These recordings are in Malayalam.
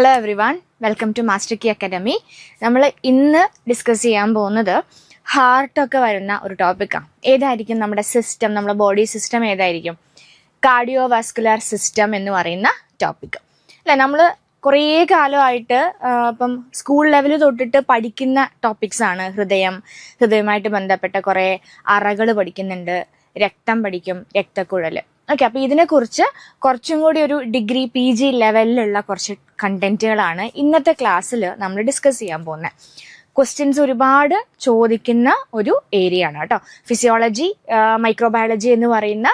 Hello everyone, welcome to Master Key Academy. നമ്മൾ ഇന്ന് ഡിസ്കസ് ചെയ്യാൻ പോകുന്നത് ഹാർട്ടൊക്കെ വരുന്ന ഒരു ടോപ്പിക്കാണ്. ഏതായിരിക്കും നമ്മുടെ സിസ്റ്റം, നമ്മുടെ ബോഡി സിസ്റ്റം ഏതായിരിക്കും? കാർഡിയോ വാസ്കുലർ സിസ്റ്റം എന്ന് പറയുന്ന ടോപ്പിക്ക് അല്ലേ. നമ്മൾ കുറേ കാലമായിട്ട് ഇപ്പം സ്കൂൾ ലെവൽ തൊട്ടിട്ട് പഠിക്കുന്ന ടോപ്പിക്സാണ്. ഹൃദയമായിട്ട് ബന്ധപ്പെട്ട കുറേ അറകൾ പഠിക്കുന്നുണ്ട്, രക്തം പഠിക്കും, രക്തക്കുഴൽ. ഓക്കെ, അപ്പോൾ ഇതിനെക്കുറിച്ച് കുറച്ചും കൂടി ഒരു ഡിഗ്രി PG ലെവലിലുള്ള കുറച്ച് കണ്ടന്റുകളാണ് ഇന്നത്തെ ക്ലാസ്സിൽ നമ്മൾ ഡിസ്കസ് ചെയ്യാൻ പോകുന്നത്. ക്വസ്റ്റ്യൻസ് ഒരുപാട് ചോദിക്കുന്ന ഒരു ഏരിയ ആണ് കേട്ടോ. ഫിസിയോളജി, മൈക്രോബയോളജി എന്ന് പറയുന്ന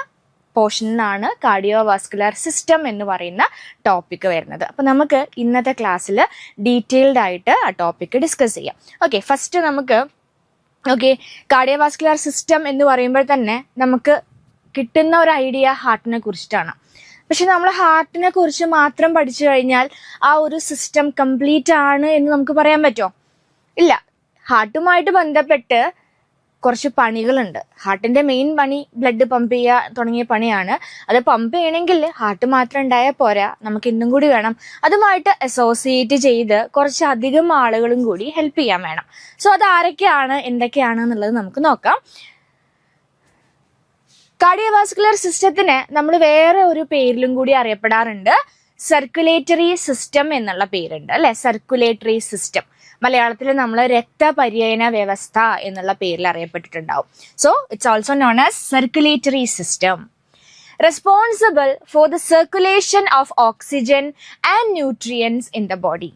പോർഷനിലാണ് കാർഡിയോ വാസ്കുലർ സിസ്റ്റം എന്ന് പറയുന്ന ടോപ്പിക്ക് വരുന്നത്. അപ്പം നമുക്ക് ഇന്നത്തെ ക്ലാസ്സിൽ ഡീറ്റെയിൽഡ് ആയിട്ട് ആ ടോപ്പിക്ക് ഡിസ്കസ് ചെയ്യാം. ഓക്കെ, ഫസ്റ്റ് നമുക്ക് കാർഡിയോ വാസ്കുലർ സിസ്റ്റം എന്ന് പറയുമ്പോൾ തന്നെ നമുക്ക് കിട്ടുന്ന ഒരു ഐഡിയ ഹാർട്ടിനെ കുറിച്ചിട്ടാണ്. പക്ഷെ നമ്മൾ ഹാർട്ടിനെ കുറിച്ച് മാത്രം പഠിച്ചു കഴിഞ്ഞാൽ ആ ഒരു സിസ്റ്റം കംപ്ലീറ്റ് ആണ് എന്ന് നമുക്ക് പറയാൻ പറ്റുമോ? ഇല്ല. ഹാർട്ടുമായിട്ട് ബന്ധപ്പെട്ട് കുറച്ച് പണികളുണ്ട്. ഹാർട്ടിന്റെ മെയിൻ പണി ബ്ലഡ് പമ്പ് ചെയ്യുക തുടങ്ങിയ പണിയാണ്. അത് പമ്പ് ചെയ്യണമെങ്കിൽ ഹാർട്ട് മാത്രം ഉണ്ടായാൽ പോരാ, നമുക്ക് ഇന്നും കൂടി വേണം. അതുമായിട്ട് അസോസിയേറ്റ് ചെയ്ത് കുറച്ചധികം ആളുകളും കൂടി ഹെൽപ്പ് ചെയ്യാൻ വേണം. സോ അത് ആരൊക്കെയാണ്, എന്തൊക്കെയാണ് എന്നുള്ളത് നമുക്ക് നോക്കാം. കാർഡിയോവാസ്കുലർ സിസ്റ്റത്തിന് നമ്മൾ വേറെ ഒരു പേരിലും കൂടി അറിയപ്പെടാറുണ്ട്. സർക്കുലേറ്ററി സിസ്റ്റം എന്നുള്ള പേരുണ്ട് അല്ലെ. സർക്കുലേറ്ററി സിസ്റ്റം മലയാളത്തിൽ നമ്മൾ രക്തപര്യന വ്യവസ്ഥ എന്നുള്ള പേരിൽ അറിയപ്പെട്ടിട്ടുണ്ടാവും. So it's also known as circulatory system. Responsible for the circulation of oxygen and nutrients in the body.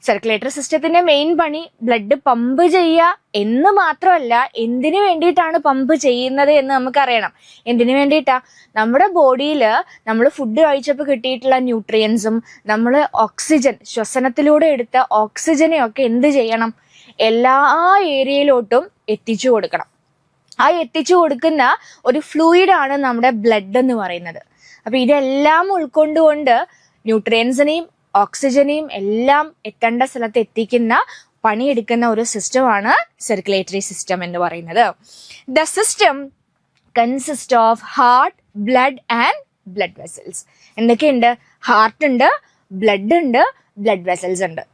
Circulatory സിസ്റ്റത്തിന്റെ മെയിൻ പണി ബ്ലഡ് പമ്പ് ചെയ്യുക എന്ന് മാത്രമല്ല, എന്തിനു വേണ്ടിയിട്ടാണ് പമ്പ് ചെയ്യുന്നത് എന്ന് നമുക്കറിയണം. എന്തിനു വേണ്ടിയിട്ടാ? നമ്മുടെ ബോഡിയിൽ നമ്മൾ ഫുഡ് കഴിച്ചപ്പോൾ കിട്ടിയിട്ടുള്ള ന്യൂട്രിയൻസും നമ്മൾ ഓക്സിജൻ ശ്വസനത്തിലൂടെ എടുത്ത ഓക്സിജനെയൊക്കെ എന്ത് ചെയ്യണം? എല്ലാ ഏരിയയിലോട്ടും എത്തിച്ചു കൊടുക്കണം. ആ എത്തിച്ചു കൊടുക്കുന്ന ഒരു ഫ്ലൂയിഡാണ് നമ്മുടെ ബ്ലഡ് എന്ന് പറയുന്നത്. അപ്പൊ ഇതെല്ലാം ഉൾക്കൊണ്ടുകൊണ്ട് ന്യൂട്രിയൻസിനെയും ഓക്സിജനെയും എല്ലാം എത്തേണ്ട സ്ഥലത്ത് എത്തിക്കുന്ന പണിയെടുക്കുന്ന ഒരു സിസ്റ്റമാണ് സർക്കുലേറ്ററി സിസ്റ്റം എന്ന് പറയുന്നത്. The system consist of heart, blood and blood vessels. എന്തൊക്കെയുണ്ട്? ഹാർട്ട് ഉണ്ട്, ബ്ലഡ് ഉണ്ട്, ബ്ലഡ് വെസൽസ് ഉണ്ട്.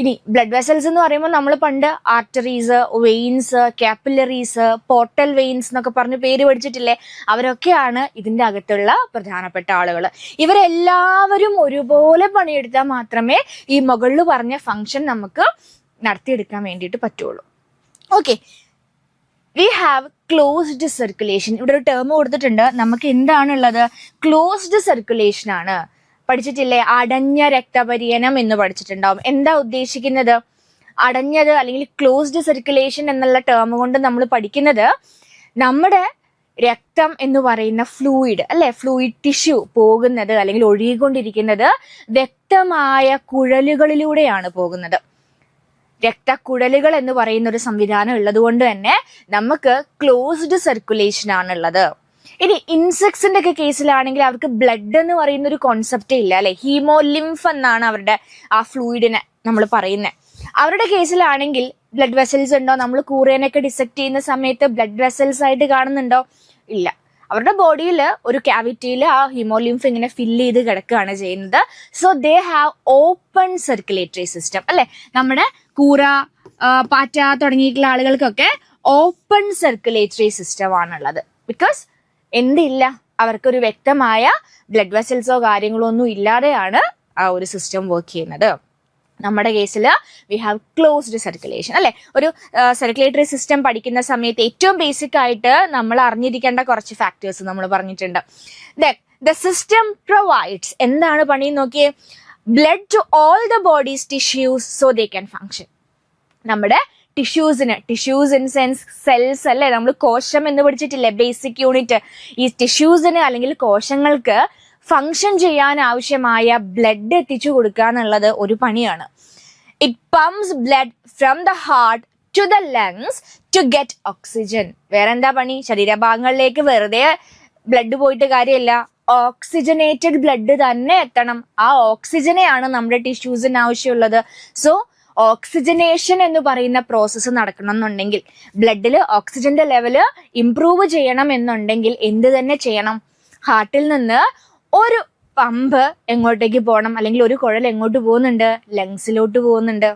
ഇനി ബ്ലഡ് വെസൽസ് എന്ന് പറയുമ്പോൾ നമ്മൾ പണ്ട് arteries, veins, capillaries, portal veins എന്നൊക്കെ പറഞ്ഞ് പേര് പഠിച്ചിട്ടില്ലേ? അവരൊക്കെയാണ് ഇതിൻ്റെ അകത്തുള്ള പ്രധാനപ്പെട്ട ആളുകൾ. ഇവരെല്ലാവരും ഒരുപോലെ പണിയെടുത്താൽ മാത്രമേ ഈ മുകളിൽ പറഞ്ഞ ഫംഗ്ഷൻ നമുക്ക് നടത്തിയെടുക്കാൻ വേണ്ടിയിട്ട് പറ്റുള്ളൂ. Okay, we have closed circulation. ഇവിടെ ഒരു ടേം കൊടുത്തിട്ടുണ്ട്. നമുക്ക് എന്താണുള്ളത്? ക്ലോസ്ഡ് സർക്കുലേഷൻ ആണ്. പഠിച്ചിട്ടില്ലേ? അടഞ്ഞ രക്തപര്യനം എന്ന് പഠിച്ചിട്ടുണ്ടാവും. എന്താ ഉദ്ദേശിക്കുന്നത്? അടഞ്ഞത് അല്ലെങ്കിൽ ക്ലോസ്ഡ് സർക്കുലേഷൻ എന്നുള്ള ടേം കൊണ്ട് നമ്മൾ പഠിക്കുന്നത് നമ്മുടെ രക്തം എന്ന് പറയുന്ന ഫ്ലൂയിഡ് അല്ലെ, ഫ്ലൂയിഡ് ടിഷ്യൂ പോകുന്നത് അല്ലെങ്കിൽ ഒഴുകിക്കൊണ്ടിരിക്കുന്നത് വ്യക്തമായ കുഴലുകളിലൂടെയാണ് പോകുന്നത്. രക്തക്കുഴലുകൾ എന്ന് പറയുന്ന ഒരു സംവിധാനം ഉള്ളത് കൊണ്ട് തന്നെ നമുക്ക് ക്ലോസ്ഡ് സർക്കുലേഷൻ ആണുള്ളത്. ഇനി ഇൻസെക്ട്സിന്റെ ഒക്കെ കേസിലാണെങ്കിൽ അവർക്ക് ബ്ലഡ് എന്ന് പറയുന്ന ഒരു കോൺസെപ്റ്റേ ഇല്ല അല്ലെ. ഹീമോലിംഫ് എന്നാണ് അവരുടെ ആ ഫ്ലൂയിഡിനെ നമ്മൾ പറയുന്നത്. അവരുടെ കേസിലാണെങ്കിൽ ബ്ലഡ് വെസൽസ് ഉണ്ടോ? നമ്മൾ കൂറേനൊക്കെ ഡിസെക്ട് ചെയ്യുന്ന സമയത്ത് ബ്ലഡ് വെസൽസ് ആയിട്ട് കാണുന്നുണ്ടോ? ഇല്ല. അവരുടെ ബോഡിയിൽ ഒരു ക്യാവിറ്റിയിൽ ആ ഹീമോലിംഫ് ഇങ്ങനെ ഫില്ല് ചെയ്ത് കിടക്കുകയാണ് ചെയ്യുന്നത്. So they have open circulatory system അല്ലെ. നമ്മുടെ കൂറ, പാറ്റ തുടങ്ങിയിട്ടുള്ള ആളുകൾക്കൊക്കെ ഓപ്പൺ സർക്കുലേറ്ററി സിസ്റ്റം ആണുള്ളത്. ബിക്കോസ് എന്തില്ല, അവർക്കൊരു വ്യക്തമായ ബ്ലഡ് വെസൽസോ കാര്യങ്ങളോ ഒന്നും ഇല്ലാതെയാണ് ആ ഒരു സിസ്റ്റം വർക്ക് ചെയ്യുന്നത്. നമ്മുടെ കേസിൽ വി ഹാവ് ക്ലോസ്ഡ് സർക്കുലേഷൻ അല്ലെ. ഒരു സർക്കുലേറ്ററി സിസ്റ്റം പഠിക്കുന്ന സമയത്ത് ഏറ്റവും ബേസിക് ആയിട്ട് നമ്മൾ അറിഞ്ഞിരിക്കേണ്ട കുറച്ച് ഫാക്ടേഴ്സ് നമ്മൾ പറഞ്ഞിട്ടുണ്ട്. ദ സിസ്റ്റം പ്രൊവൈഡ്സ്, എന്താണ് പണി നോക്കിയേ? Blood to all the bodies tissues so they can function. നമ്മുടെ ടിഷ്യൂസ് ഇൻ സെൻസ് സെൽസ് അല്ലെ. നമ്മൾ കോശം എന്ന് പഠിച്ചിട്ടില്ലേ, ബേസിക് യൂണിറ്റ്. ഈ ടിഷ്യൂസിന് അല്ലെങ്കിൽ കോശങ്ങൾക്ക് ഫങ്ഷൻ ചെയ്യാൻ ആവശ്യമായ ബ്ലഡ് എത്തിച്ചു കൊടുക്കുക എന്നുള്ളത് ഒരു പണിയാണ്. It pumps blood from the heart to the lungs to get oxygen. വേറെ എന്താ പണി? ശരീരഭാഗങ്ങളിലേക്ക് വെറുതെ ബ്ലഡ് പോയിട്ട് കാര്യമില്ല, ഓക്സിജനേറ്റഡ് ബ്ലഡ് തന്നെ എത്തണം. ആ ഓക്സിജനെയാണ് നമ്മുടെ ടിഷ്യൂസിന് ആവശ്യമുള്ളത്. സോ ഓക്സിജനേഷൻ എന്ന് പറയുന്ന പ്രോസസ്സ് നടക്കണം എന്നുണ്ടെങ്കിൽ, ബ്ലഡിൽ ഓക്സിജന്റെ ലെവല് ഇംപ്രൂവ് ചെയ്യണം എന്നുണ്ടെങ്കിൽ എന്ത് തന്നെ ചെയ്യണം? ഹാർട്ടിൽ നിന്ന് ഒരു പമ്പ് എങ്ങോട്ടേക്ക് പോകണം, അല്ലെങ്കിൽ ഒരു കുഴൽ എങ്ങോട്ട് പോകുന്നുണ്ട്, ലങ്സിലോട്ട് പോകുന്നുണ്ട്.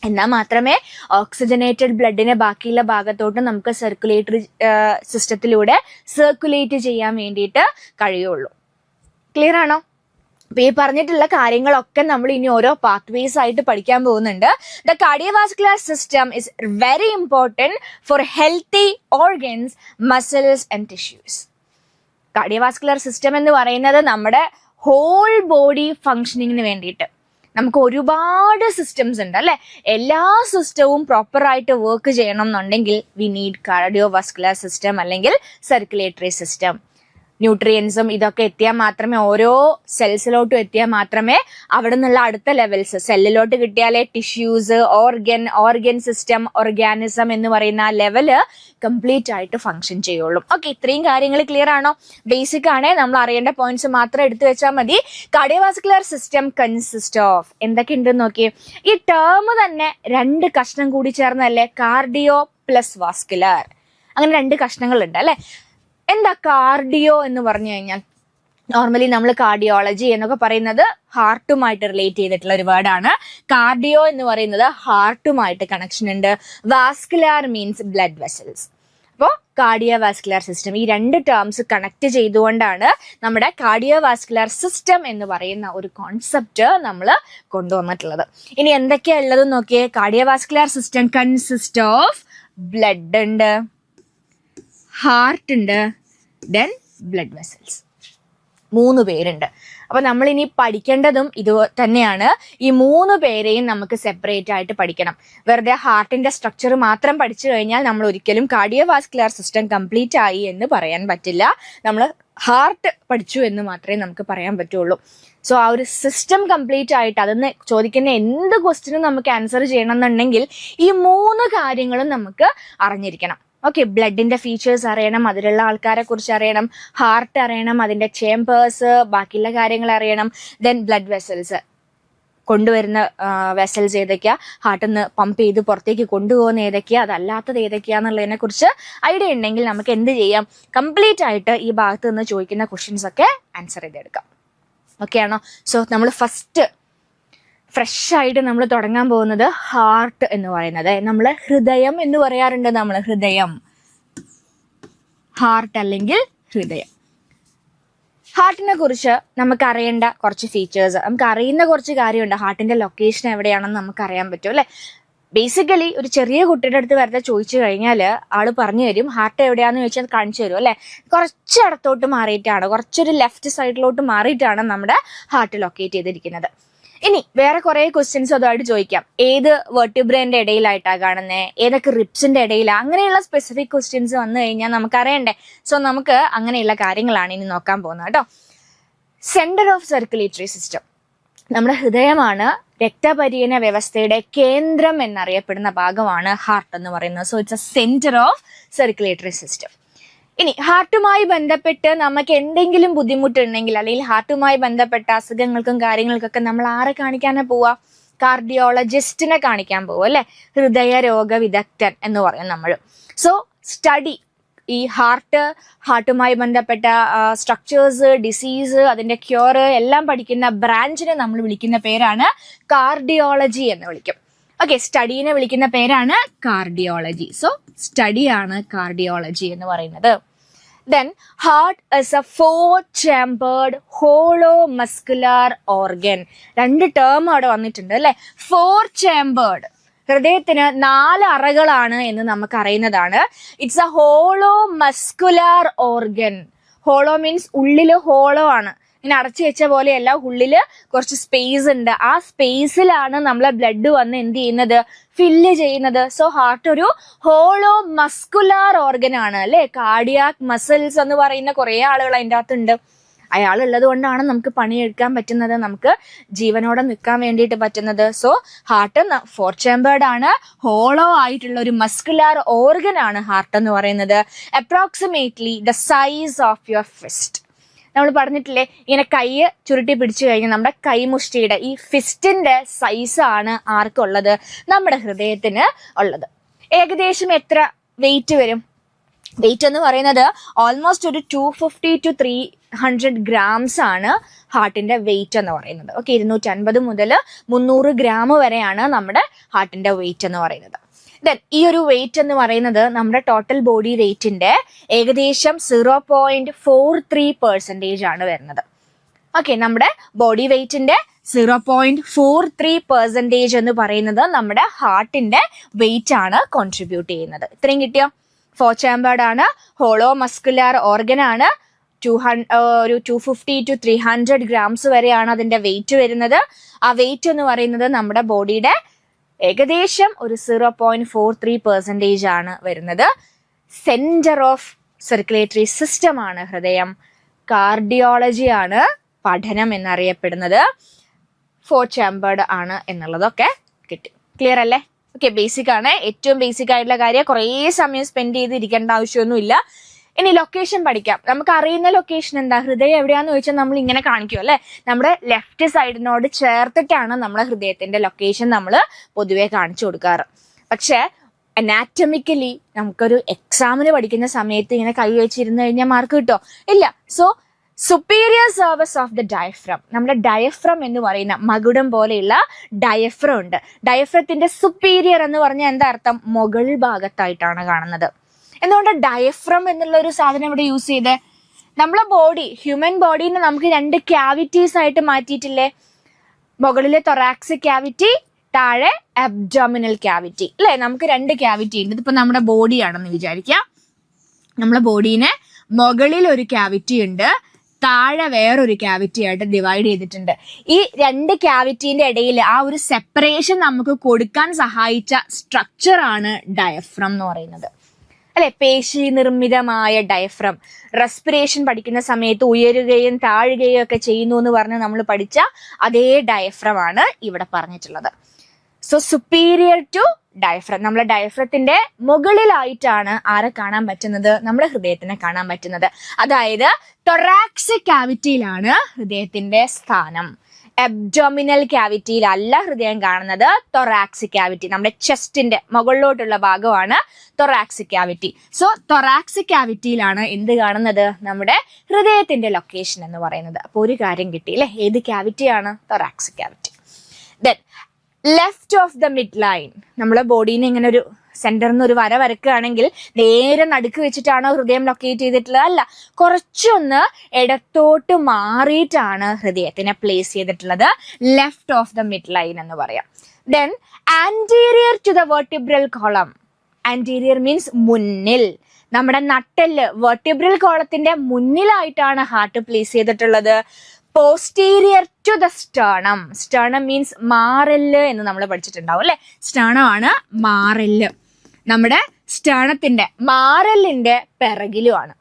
എന്നാൽ മാത്രമേ ഓക്സിജനേറ്റഡ് ബ്ലഡിനെ ബാക്കിയുള്ള ഭാഗത്തോട്ട് നമുക്ക് സർക്കുലേറ്ററി സിസ്റ്റത്തിലൂടെ സർക്കുലേറ്റ് ചെയ്യാൻ വേണ്ടിയിട്ട് കഴിയുള്ളൂ. ക്ലിയർ ആണോ? അപ്പൊ ഈ പറഞ്ഞിട്ടുള്ള കാര്യങ്ങളൊക്കെ നമ്മൾ ഇനി ഓരോ പാത്വേസ് ആയിട്ട് പഠിക്കാൻ പോകുന്നുണ്ട്. The cardiovascular system is very important for healthy organs, muscles and tissues. Cardiovascular system എന്ന് പറയുന്നത് നമ്മുടെ ഹോൾ ബോഡി ഫങ്ഷനിങ്ങിന് വേണ്ടിയിട്ട് നമുക്ക് ഒരുപാട് സിസ്റ്റംസ് ഉണ്ട് അല്ലെ. എല്ലാ സിസ്റ്റവും പ്രോപ്പറായിട്ട് വർക്ക് ചെയ്യണം എന്നുണ്ടെങ്കിൽ വി നീഡ് കാർഡിയോവാസ്കുലർ സിസ്റ്റം അല്ലെങ്കിൽ സർക്കുലേറ്ററി സിസ്റ്റം. ന്യൂട്രിയൻസും ഇതൊക്കെ എത്തിയാൽ മാത്രമേ, ഓരോ സെൽസിലോട്ടും എത്തിയാൽ മാത്രമേ അവിടെ നിന്നുള്ള അടുത്ത ലെവൽസ് സെല്ലിലോട്ട് കിട്ടിയാലേ ടിഷ്യൂസ്, ഓർഗൻ സിസ്റ്റം, ഓർഗാനിസം എന്ന് പറയുന്ന ആ ലെവല് കംപ്ലീറ്റ് ആയിട്ട് ഫങ്ഷൻ ചെയ്യുള്ളൂ. ഓക്കെ, ഇത്രയും കാര്യങ്ങൾ ക്ലിയർ ആണോ? ബേസിക് ആണ്, നമ്മൾ അറിയേണ്ട പോയിന്റ്സ് മാത്രം എടുത്തു വെച്ചാൽ മതി. കാർഡിയോവാസ്കുലർ സിസ്റ്റം കൺസിസ്റ്റ് ഓഫ് എന്തൊക്കെ ഉണ്ടെന്ന് നോക്കിയേ. ഈ ടേം തന്നെ 2 കഷ്ണം കൂടി ചേർന്നല്ലേ കാർഡിയോ പ്ലസ് വാസ്കുലർ, അങ്ങനെ 2 കഷ്ണങ്ങളുണ്ട് അല്ലെ. എന്താ കാർഡിയോ എന്ന് പറഞ്ഞു കഴിഞ്ഞാൽ, നോർമലി നമ്മൾ കാർഡിയോളജി എന്നൊക്കെ പറയുന്നത് ഹാർട്ടുമായിട്ട് റിലേറ്റ് ചെയ്തിട്ടുള്ള ഒരു വേർഡാണ്. കാർഡിയോ എന്ന് പറയുന്നത് ഹാർട്ടുമായിട്ട് കണക്ഷൻ ഉണ്ട്. Vascular means blood vessels. അപ്പോൾ കാർഡിയോവാസ്കുലർ സിസ്റ്റം, ഈ 2 ടേംസ് കണക്ട് ചെയ്തുകൊണ്ടാണ് നമ്മുടെ കാർഡിയോവാസ്കുലർ സിസ്റ്റം എന്ന് പറയുന്ന ഒരു കോൺസെപ്റ്റ് നമ്മൾ കൊണ്ടുവന്നിട്ടുള്ളത്. ഇനി എന്തൊക്കെയാ ഉള്ളത് നോക്കിയേ. Cardiovascular system consist of blood ഉണ്ട്, ഹാർട്ട് ഉണ്ട്, ദെൻ ബ്ലഡ് വെസൽസ്. 3 പേരുണ്ട്. അപ്പൊ നമ്മൾ ഇനി പഠിക്കേണ്ടതും ഇത് തന്നെയാണ്. ഈ 3 പേരെയും നമുക്ക് സെപ്പറേറ്റ് ആയിട്ട് പഠിക്കണം. വെറുതെ ഹാർട്ടിന്റെ സ്ട്രക്ചർ മാത്രം പഠിച്ചു കഴിഞ്ഞാൽ നമ്മൾ ഒരിക്കലും കാർഡിയോവാസ്കുലർ സിസ്റ്റം കംപ്ലീറ്റ് ആയി എന്ന് പറയാൻ പറ്റില്ല. നമ്മൾ ഹാർട്ട് പഠിച്ചു എന്ന് മാത്രമേ നമുക്ക് പറയാൻ പറ്റുള്ളൂ. സോ ആ ഒരു സിസ്റ്റം കംപ്ലീറ്റ് ആയിട്ട് അതിന് ചോദിക്കുന്ന എന്ത് ക്വസ്റ്റ്യനും നമുക്ക് ആൻസർ ചെയ്യണം എന്നുണ്ടെങ്കിൽ ഈ 3 കാര്യങ്ങളും നമുക്ക് അറിഞ്ഞിരിക്കണം. ഓക്കെ, ബ്ലഡിന്റെ ഫീച്ചേഴ്സ് അറിയണം, അതിലുള്ള ആൾക്കാരെ കുറിച്ച് അറിയണം, ഹാർട്ട് അറിയണം, അതിന്റെ ചേമ്പേഴ്സ്, ബാക്കിയുള്ള കാര്യങ്ങൾ അറിയണം, ദെൻ ബ്ലഡ് വെസൽസ്, കൊണ്ടുവരുന്ന വെസൽസ് ഏതൊക്കെയാ, ഹാർട്ടിൽ നിന്ന് പമ്പ് ചെയ്ത് പുറത്തേക്ക് കൊണ്ടുപോകുന്ന ഏതൊക്കെയാ, അതല്ലാത്തത് ഏതൊക്കെയാന്നുള്ളതിനെ കുറിച്ച് ഐഡിയ ഉണ്ടെങ്കിൽ നമുക്ക് എന്ത് ചെയ്യാം, കംപ്ലീറ്റ് ആയിട്ട് ഈ ഭാഗത്ത് നിന്ന് ചോദിക്കുന്ന ക്വസ്റ്റ്യൻസ് ഒക്കെ ആൻസർ ചെയ്തെടുക്കാം. ഓക്കെ ആണോ? സോ നമ്മൾ ഫസ്റ്റ് ഫ്രഷ് ആയിട്ട് നമ്മൾ തുടങ്ങാൻ പോകുന്നത് ഹാർട്ട് എന്ന് പറയുന്നത്. നമ്മൾ ഹൃദയം എന്ന് പറയാറുണ്ട്. നമ്മൾ ഹൃദയം, ഹാർട്ട് അല്ലെങ്കിൽ ഹൃദയം. ഹാർട്ടിനെ കുറിച്ച് നമുക്ക് അറിയേണ്ട കുറച്ച് ഫീച്ചേഴ്സ്, നമുക്ക് അറിയുന്ന കുറച്ച് കാര്യമുണ്ട്. ഹാർട്ടിന്റെ ലൊക്കേഷൻ എവിടെയാണെന്ന് നമുക്ക് അറിയാൻ പറ്റും അല്ലെ. ബേസിക്കലി ഒരു ചെറിയ കുട്ടിയുടെ അടുത്ത് വെറുതെ ചോദിച്ചു കഴിഞ്ഞാൽ ആള് പറഞ്ഞു തരും ഹാർട്ട് എവിടെയാന്ന് ചോദിച്ചാൽ കാണിച്ചു തരും അല്ലെ. കുറച്ച് ഇടത്തോട്ട് മാറിയിട്ടാണ്, കുറച്ചൊരു ലെഫ്റ്റ് സൈഡിലോട്ട് മാറിയിട്ടാണ് നമ്മുടെ ഹാർട്ട് ലൊക്കേറ്റ് ചെയ്തിരിക്കുന്നത്. ഇനി വേറെ കുറെ ക്വസ്റ്റ്യൻസ് അതുമായിട്ട് ചോദിക്കാം. ഏത് വെർട്ടിബ്രേന്റെ ഇടയിലായിട്ടാണ് കാണുന്നത്, ഏതൊക്കെ റിപ്സിന്റെ ഇടയിലാണ്, അങ്ങനെയുള്ള സ്പെസിഫിക് ക്വസ്റ്റ്യൻസ് വന്നു കഴിഞ്ഞാൽ നമുക്ക് അറിയണ്ടേ. സോ നമുക്ക് അങ്ങനെയുള്ള കാര്യങ്ങളാണ് ഇനി നോക്കാൻ പോകുന്നത് കേട്ടോ. സെന്റർ ഓഫ് സർക്കുലേറ്ററി സിസ്റ്റം, നമ്മുടെ ഹൃദയമാണ് രക്തപര്യന വ്യവസ്ഥയുടെ കേന്ദ്രം എന്നറിയപ്പെടുന്ന ഭാഗമാണ് ഹാർട്ട് എന്ന് പറയുന്നത്. So it's A centre of circulatory system. ഇനി ഹാർട്ടുമായി ബന്ധപ്പെട്ട് നമുക്ക് എന്തെങ്കിലും ബുദ്ധിമുട്ടുണ്ടെങ്കിൽ, അല്ലെങ്കിൽ ഹാർട്ടുമായി ബന്ധപ്പെട്ട അസുഖങ്ങൾക്കും കാര്യങ്ങൾക്കൊക്കെ നമ്മൾ ആരെ കാണിക്കാനാ പോവാ? കാർഡിയോളജിസ്റ്റിനെ കാണിക്കാൻ പോവും അല്ലെ. ഹൃദയരോഗ വിദഗ്ധൻ എന്ന് പറയും നമ്മൾ. സോ സ്റ്റഡി ഈ ഹാർട്ടുമായി ബന്ധപ്പെട്ട സ്ട്രക്ചേഴ്സ്, ഡിസീസ്, അതിന്റെ ക്യൂർ എല്ലാം പഠിക്കുന്ന ബ്രാഞ്ചിനെ നമ്മൾ വിളിക്കുന്ന പേരാണ് കാർഡിയോളജി എന്ന് വിളിക്കും. ഓക്കെ, സ്റ്റഡീനെ വിളിക്കുന്ന പേരാണ് കാർഡിയോളജി. സോ സ്റ്റഡിയാണ് കാർഡിയോളജി എന്ന് പറയുന്നത്. Then heart is A 4-chambered hollow muscular organ. 2 term അവിടെ വന്നിട്ടുണ്ട് അല്ലെ. 4-chambered, ഹൃദയത്തിന് 4 അറകളാണ് എന്ന് നമുക്ക് അറിയുന്നതാണ്. It's A hollow muscular organ. Hollow means ഉള്ളില് ഹോളോ ആണ്, ഇങ്ങനെ അടച്ചു വെച്ച പോലെയല്ല, ഉള്ളില് കുറച്ച് സ്പേസ് ഉണ്ട്. ആ സ്പേസിലാണ് നമ്മളെ ബ്ലഡ് വന്ന് എന്ത് ചെയ്യുന്നത്, ഫില്ല് ചെയ്യുന്നത്. സോ ഹാർട്ട് ഒരു ഹോളോ മസ്കുലാർ ഓർഗൻ ആണ് അല്ലെ. കാർഡിയാക് മസിൽസ് എന്ന് പറയുന്ന കുറെ ആളുകൾ അതിൻ്റെ അകത്തുണ്ട്. അയാൾ ഉള്ളത് കൊണ്ടാണ് നമുക്ക് പണിയെടുക്കാൻ പറ്റുന്നത്, നമുക്ക് ജീവനോടെ നിൽക്കാൻ വേണ്ടിയിട്ട് പറ്റുന്നത്. സോ ഹാർട്ട് 4-chambered ആണ്, ഹോളോ ആയിട്ടുള്ള ഒരു മസ്കുലാർ ഓർഗൻ ആണ് ഹാർട്ട് എന്ന് പറയുന്നത്. Approximately the size of your fist. നമ്മൾ പറഞ്ഞിട്ടില്ലേ, ഇങ്ങനെ കൈ ചുരുട്ടി പിടിച്ചു കഴിഞ്ഞാൽ നമ്മുടെ കൈമുഷ്ടിയുടെ ഈ ഫിസ്റ്റിന്റെ സൈസ് ആണ് ആർക്കുള്ളത്, നമ്മുടെ ഹൃദയത്തിന് ഉള്ളത്. ഏകദേശം എത്ര വെയിറ്റ് വരും? വെയിറ്റ് എന്ന് പറയുന്നത് ഓൾമോസ്റ്റ് ഒരു 250 to 300 grams ആണ് ഹാർട്ടിന്റെ വെയിറ്റ് എന്ന് പറയുന്നത്. ഓക്കെ, 250 മുതൽ 300 ഗ്രാം വരെയാണ് നമ്മുടെ ഹാർട്ടിന്റെ വെയിറ്റ് എന്ന് പറയുന്നത്. ദെൻ ഈ ഒരു വെയിറ്റ് എന്ന് പറയുന്നത് നമ്മുടെ ടോട്ടൽ ബോഡി വെയിറ്റിന്റെ ഏകദേശം 0.43% ആണ് വരുന്നത്. ഓക്കെ, നമ്മുടെ ബോഡി വെയിറ്റിന്റെ 0.43% എന്ന് പറയുന്നത് നമ്മുടെ ഹാർട്ടിന്റെ വെയിറ്റ് ആണ് കോൺട്രിബ്യൂട്ട് ചെയ്യുന്നത്. ഇത്രയും കിട്ടിയോ? ഫോർ ചേമ്പേർഡ് ആണ്, ഹോളോ മസ്കുലാർ ഓർഗൻ ആണ്, ഒരു 250 to 300 ഗ്രാംസ് വരെയാണ് അതിന്റെ വെയിറ്റ് വരുന്നത്. ആ വെയിറ്റ് എന്ന് പറയുന്നത് നമ്മുടെ ബോഡിയുടെ ഏകദേശം ഒരു 0.43% ആണ് വരുന്നത്. സെന്റർ ഓഫ് സർക്കുലേറ്ററി സിസ്റ്റം ആണ് ഹൃദയം. കാർഡിയോളജി ആണ് പഠനം എന്നറിയപ്പെടുന്നത്. ഫോർ ചേമ്പേർഡ് ആണ് എന്നുള്ളതൊക്കെ കിട്ടി. ക്ലിയർ അല്ലേ? ഓക്കെ, ബേസിക് ആണ്, ഏറ്റവും ബേസിക് ആയിട്ടുള്ള കാര്യം. കുറേ സമയം സ്പെൻഡ് ചെയ്ത് ഇരിക്കേണ്ട ആവശ്യമൊന്നുമില്ല. ഇനി ലൊക്കേഷൻ പഠിക്കാം. നമുക്ക് അറിയുന്ന ലൊക്കേഷൻ എന്താ? ഹൃദയം എവിടെയാന്ന് ചോദിച്ചാൽ നമ്മൾ ഇങ്ങനെ കാണിക്കും അല്ലെ. നമ്മുടെ ലെഫ്റ്റ് സൈഡിനോട് ചേർത്തിട്ടാണ് നമ്മളെ ഹൃദയത്തിന്റെ ലൊക്കേഷൻ നമ്മൾ പൊതുവെ കാണിച്ചു കൊടുക്കാറ്. പക്ഷെ അനാറ്റമിക്കലി നമുക്കൊരു എക്സാമിന് പഠിക്കുന്ന സമയത്ത് ഇങ്ങനെ കൈ വെച്ചിരുന്നു കഴിഞ്ഞാൽ മാർക്ക് കിട്ടോ? ഇല്ല. So superior surface of the diaphragm, നമ്മുടെ ഡയഫ്രം എന്ന് പറയുന്ന മകുടം പോലെയുള്ള ഡയഫ്രം ഉണ്ട്. ഡയഫ്രത്തിന്റെ സുപ്പീരിയർ എന്ന് പറഞ്ഞാൽ എന്താ അർത്ഥം? മുകൾ ഭാഗത്തായിട്ടാണ് കാണുന്നത്. എന്തുകൊണ്ട് ഡയഫ്രം എന്നുള്ള ഒരു സാധനം ഇവിടെ യൂസ് ചെയ്തേ? നമ്മളെ ബോഡി, ഹ്യൂമൻ ബോഡീനെ നമുക്ക് 2 ക്യാവിറ്റീസ് ആയിട്ട് മാറ്റിയിട്ടില്ലേ? മുകളിലെ തൊറാക്സിക് ക്യാവിറ്റി, താഴെ അബ്ഡോമിനൽ ക്യാവിറ്റി അല്ലെ. നമുക്ക് 2 ക്യാവിറ്റി ഉണ്ട്. ഇതിപ്പോ നമ്മുടെ ബോഡിയാണെന്ന് വിചാരിക്കാം. നമ്മളെ ബോഡീനെ മുകളിൽ ഒരു ക്യാവിറ്റി ഉണ്ട്, താഴെ വേറൊരു ക്യാവിറ്റി ആയിട്ട് ഡിവൈഡ് ചെയ്തിട്ടുണ്ട്. ഈ 2 ക്യാവിറ്റീന്റെ ഇടയിൽ ആ ഒരു സെപ്പറേഷൻ നമുക്ക് കൊടുക്കാൻ സഹായിച്ച സ്ട്രക്ചർ ആണ് ഡയഫ്രം എന്ന് പറയുന്നത് അല്ലെ. പേശി നിർമ്മിതമായ ഡയഫ്രം. റെസ്പിറേഷൻ പഠിക്കുന്ന സമയത്ത് ഉയരുകയും താഴുകയും ഒക്കെ ചെയ്യുന്നു എന്ന് പറഞ്ഞ് നമ്മൾ പഠിച്ച അതേ ഡയഫ്രം ആണ് ഇവിടെ പറഞ്ഞിട്ടുള്ളത്. സോ സുപ്പീരിയർ ടു ഡയഫ്രം, നമ്മളെ ഡയഫ്രത്തിന്റെ മുകളിലായിട്ടാണ് ആരെ കാണാൻ പറ്റുന്നത്? നമ്മുടെ ഹൃദയത്തിനെ കാണാൻ പറ്റുന്നത്. അതായത് തൊറാക്സിക് ക്യാവിറ്റിയിലാണ് ഹൃദയത്തിന്റെ സ്ഥാനം. അബ്ഡോമിനൽ ക്യാവിറ്റിയിലല്ല ഹൃദയം കാണുന്നത്, തൊറാക്സിക് ക്യാവിറ്റി, നമ്മുടെ ചെസ്റ്റിന്റെ മുകളിലോട്ടുള്ള ഭാഗമാണ് തൊറാക്സിക് ക്യാവിറ്റി. സോ തൊറാക്സിക് ക്യാവിറ്റിയിലാണ് എന്ത് കാണുന്നത്? നമ്മുടെ ഹൃദയത്തിന്റെ ലൊക്കേഷൻ എന്ന് പറയുന്നത്. അപ്പൊ ഒരു കാര്യം കിട്ടി അല്ലെ, ഏത് ക്യാവിറ്റിയാണ്? Thoracic cavity. Then left of the midline, നമ്മളെ ബോഡീനെ ഇങ്ങനെ ഒരു സെന്ററിൽ നിന്ന് ഒരു വര വരക്കുകയാണെങ്കിൽ നേരെ നടുക്ക് വെച്ചിട്ടാണോ ഹൃദയം ലൊക്കേറ്റ് ചെയ്തിട്ടുള്ളത്? അല്ല, കുറച്ചൊന്ന് ഇടത്തോട്ട് മാറിയിട്ടാണ് ഹൃദയത്തിനെ പ്ലേസ് ചെയ്തിട്ടുള്ളത്. Left of the midline എന്ന് പറയാം. Then anterior to the vertebral column. Anterior means മുന്നിൽ. നമ്മുടെ നട്ടെല്ല് വെർട്ടിബ്രൽ കോളത്തിന്റെ മുന്നിലായിട്ടാണ് ഹാർട്ട് പ്ലേസ് ചെയ്തിട്ടുള്ളത്. Posterior to the sternum. Sternum means മാറെല്ല് എന്ന് നമ്മൾ പഠിച്ചിട്ടുണ്ടാവും അല്ലെ. സ്റ്റേർണം ആണ് മാറെല്ല്. നമ്മുടെ സ്റ്റേർണത്തിന്റെ മാറെല്ലിന്റെ പിറകിലുമാണ്.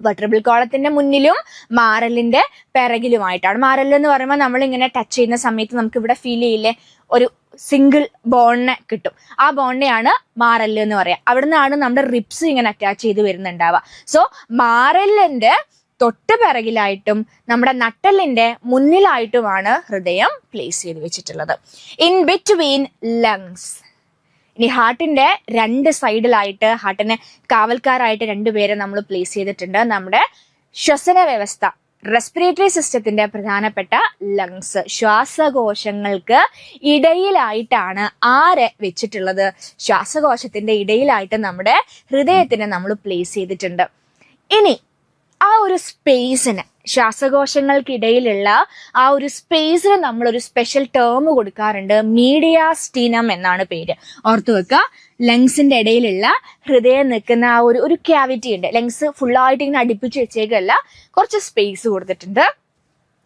വെർട്ടിബ്രൽ കോളത്തിന്റെ മുന്നിലും മാറെല്ലിന്റെ പിറകിലുമായിട്ടാണ്. മാറെല്ല് എന്ന് പറയുമ്പോൾ നമ്മൾ ഇങ്ങനെ ടച്ച് ചെയ്യുന്ന സമയത്ത് നമുക്ക് ഇവിടെ ഫീൽ ചെയ്യില്ലേ, ഒരു സിംഗിൾ ബോണിനെ കിട്ടും. ആ ബോണിനെയാണ് മാറെല്ല് എന്ന് പറയാം. അവിടെ നിന്നാണ് നമ്മുടെ റിബ്സ് ഇങ്ങനെ അറ്റാച്ച് ചെയ്ത് വരുന്നുണ്ടാവുക. സോ മാറെല്ലിന്റെ തൊട്ട് പിറകിലായിട്ടും നമ്മുടെ നട്ടെല്ലിന്റെ മുന്നിലായിട്ടുമാണ് ഹൃദയം പ്ലേസ് ചെയ്ത് വെച്ചിട്ടുള്ളത്. In between lungs. ഇനി ഹാർട്ടിന്റെ 2 സൈഡിലായിട്ട് ഹാർട്ടിനെ കാവൽക്കാരായിട്ട് 2 പേരെ നമ്മൾ പ്ലേസ് ചെയ്തിട്ടുണ്ട്. നമ്മുടെ ശ്വസന വ്യവസ്ഥ, റെസ്പിറേറ്ററി സിസ്റ്റത്തിന്റെ പ്രധാനപ്പെട്ട ലങ്സ്, ശ്വാസകോശങ്ങൾക്ക് ഇടയിലായിട്ടാണ് ആരെ വെച്ചിട്ടുള്ളത്? ശ്വാസകോശത്തിന്റെ ഇടയിലായിട്ട് നമ്മുടെ ഹൃദയത്തിനെ നമ്മൾ പ്ലേസ് ചെയ്തിട്ടുണ്ട്. ഇനി ആ ഒരു സ്പേസിന്, ശ്വാസകോശങ്ങൾക്കിടയിലുള്ള ആ ഒരു സ്പേസിന് നമ്മളൊരു സ്പെഷ്യൽ ടേം കൊടുക്കാറുണ്ട്. മീഡിയാസ്റ്റീനം എന്നാണ് പേര്. ഓർത്തു വെക്കുക, ലങ്സിന്റെ ഇടയിലുള്ള ഹൃദയം നിൽക്കുന്ന ആ ഒരു ക്യാവിറ്റി ഉണ്ട്. ലങ്സ് ഫുള്ളായിട്ട് ഇങ്ങനെ അടുപ്പിച്ച് വെച്ചേക്കല്ല, കുറച്ച് സ്പേസ് കൊടുത്തിട്ടുണ്ട്.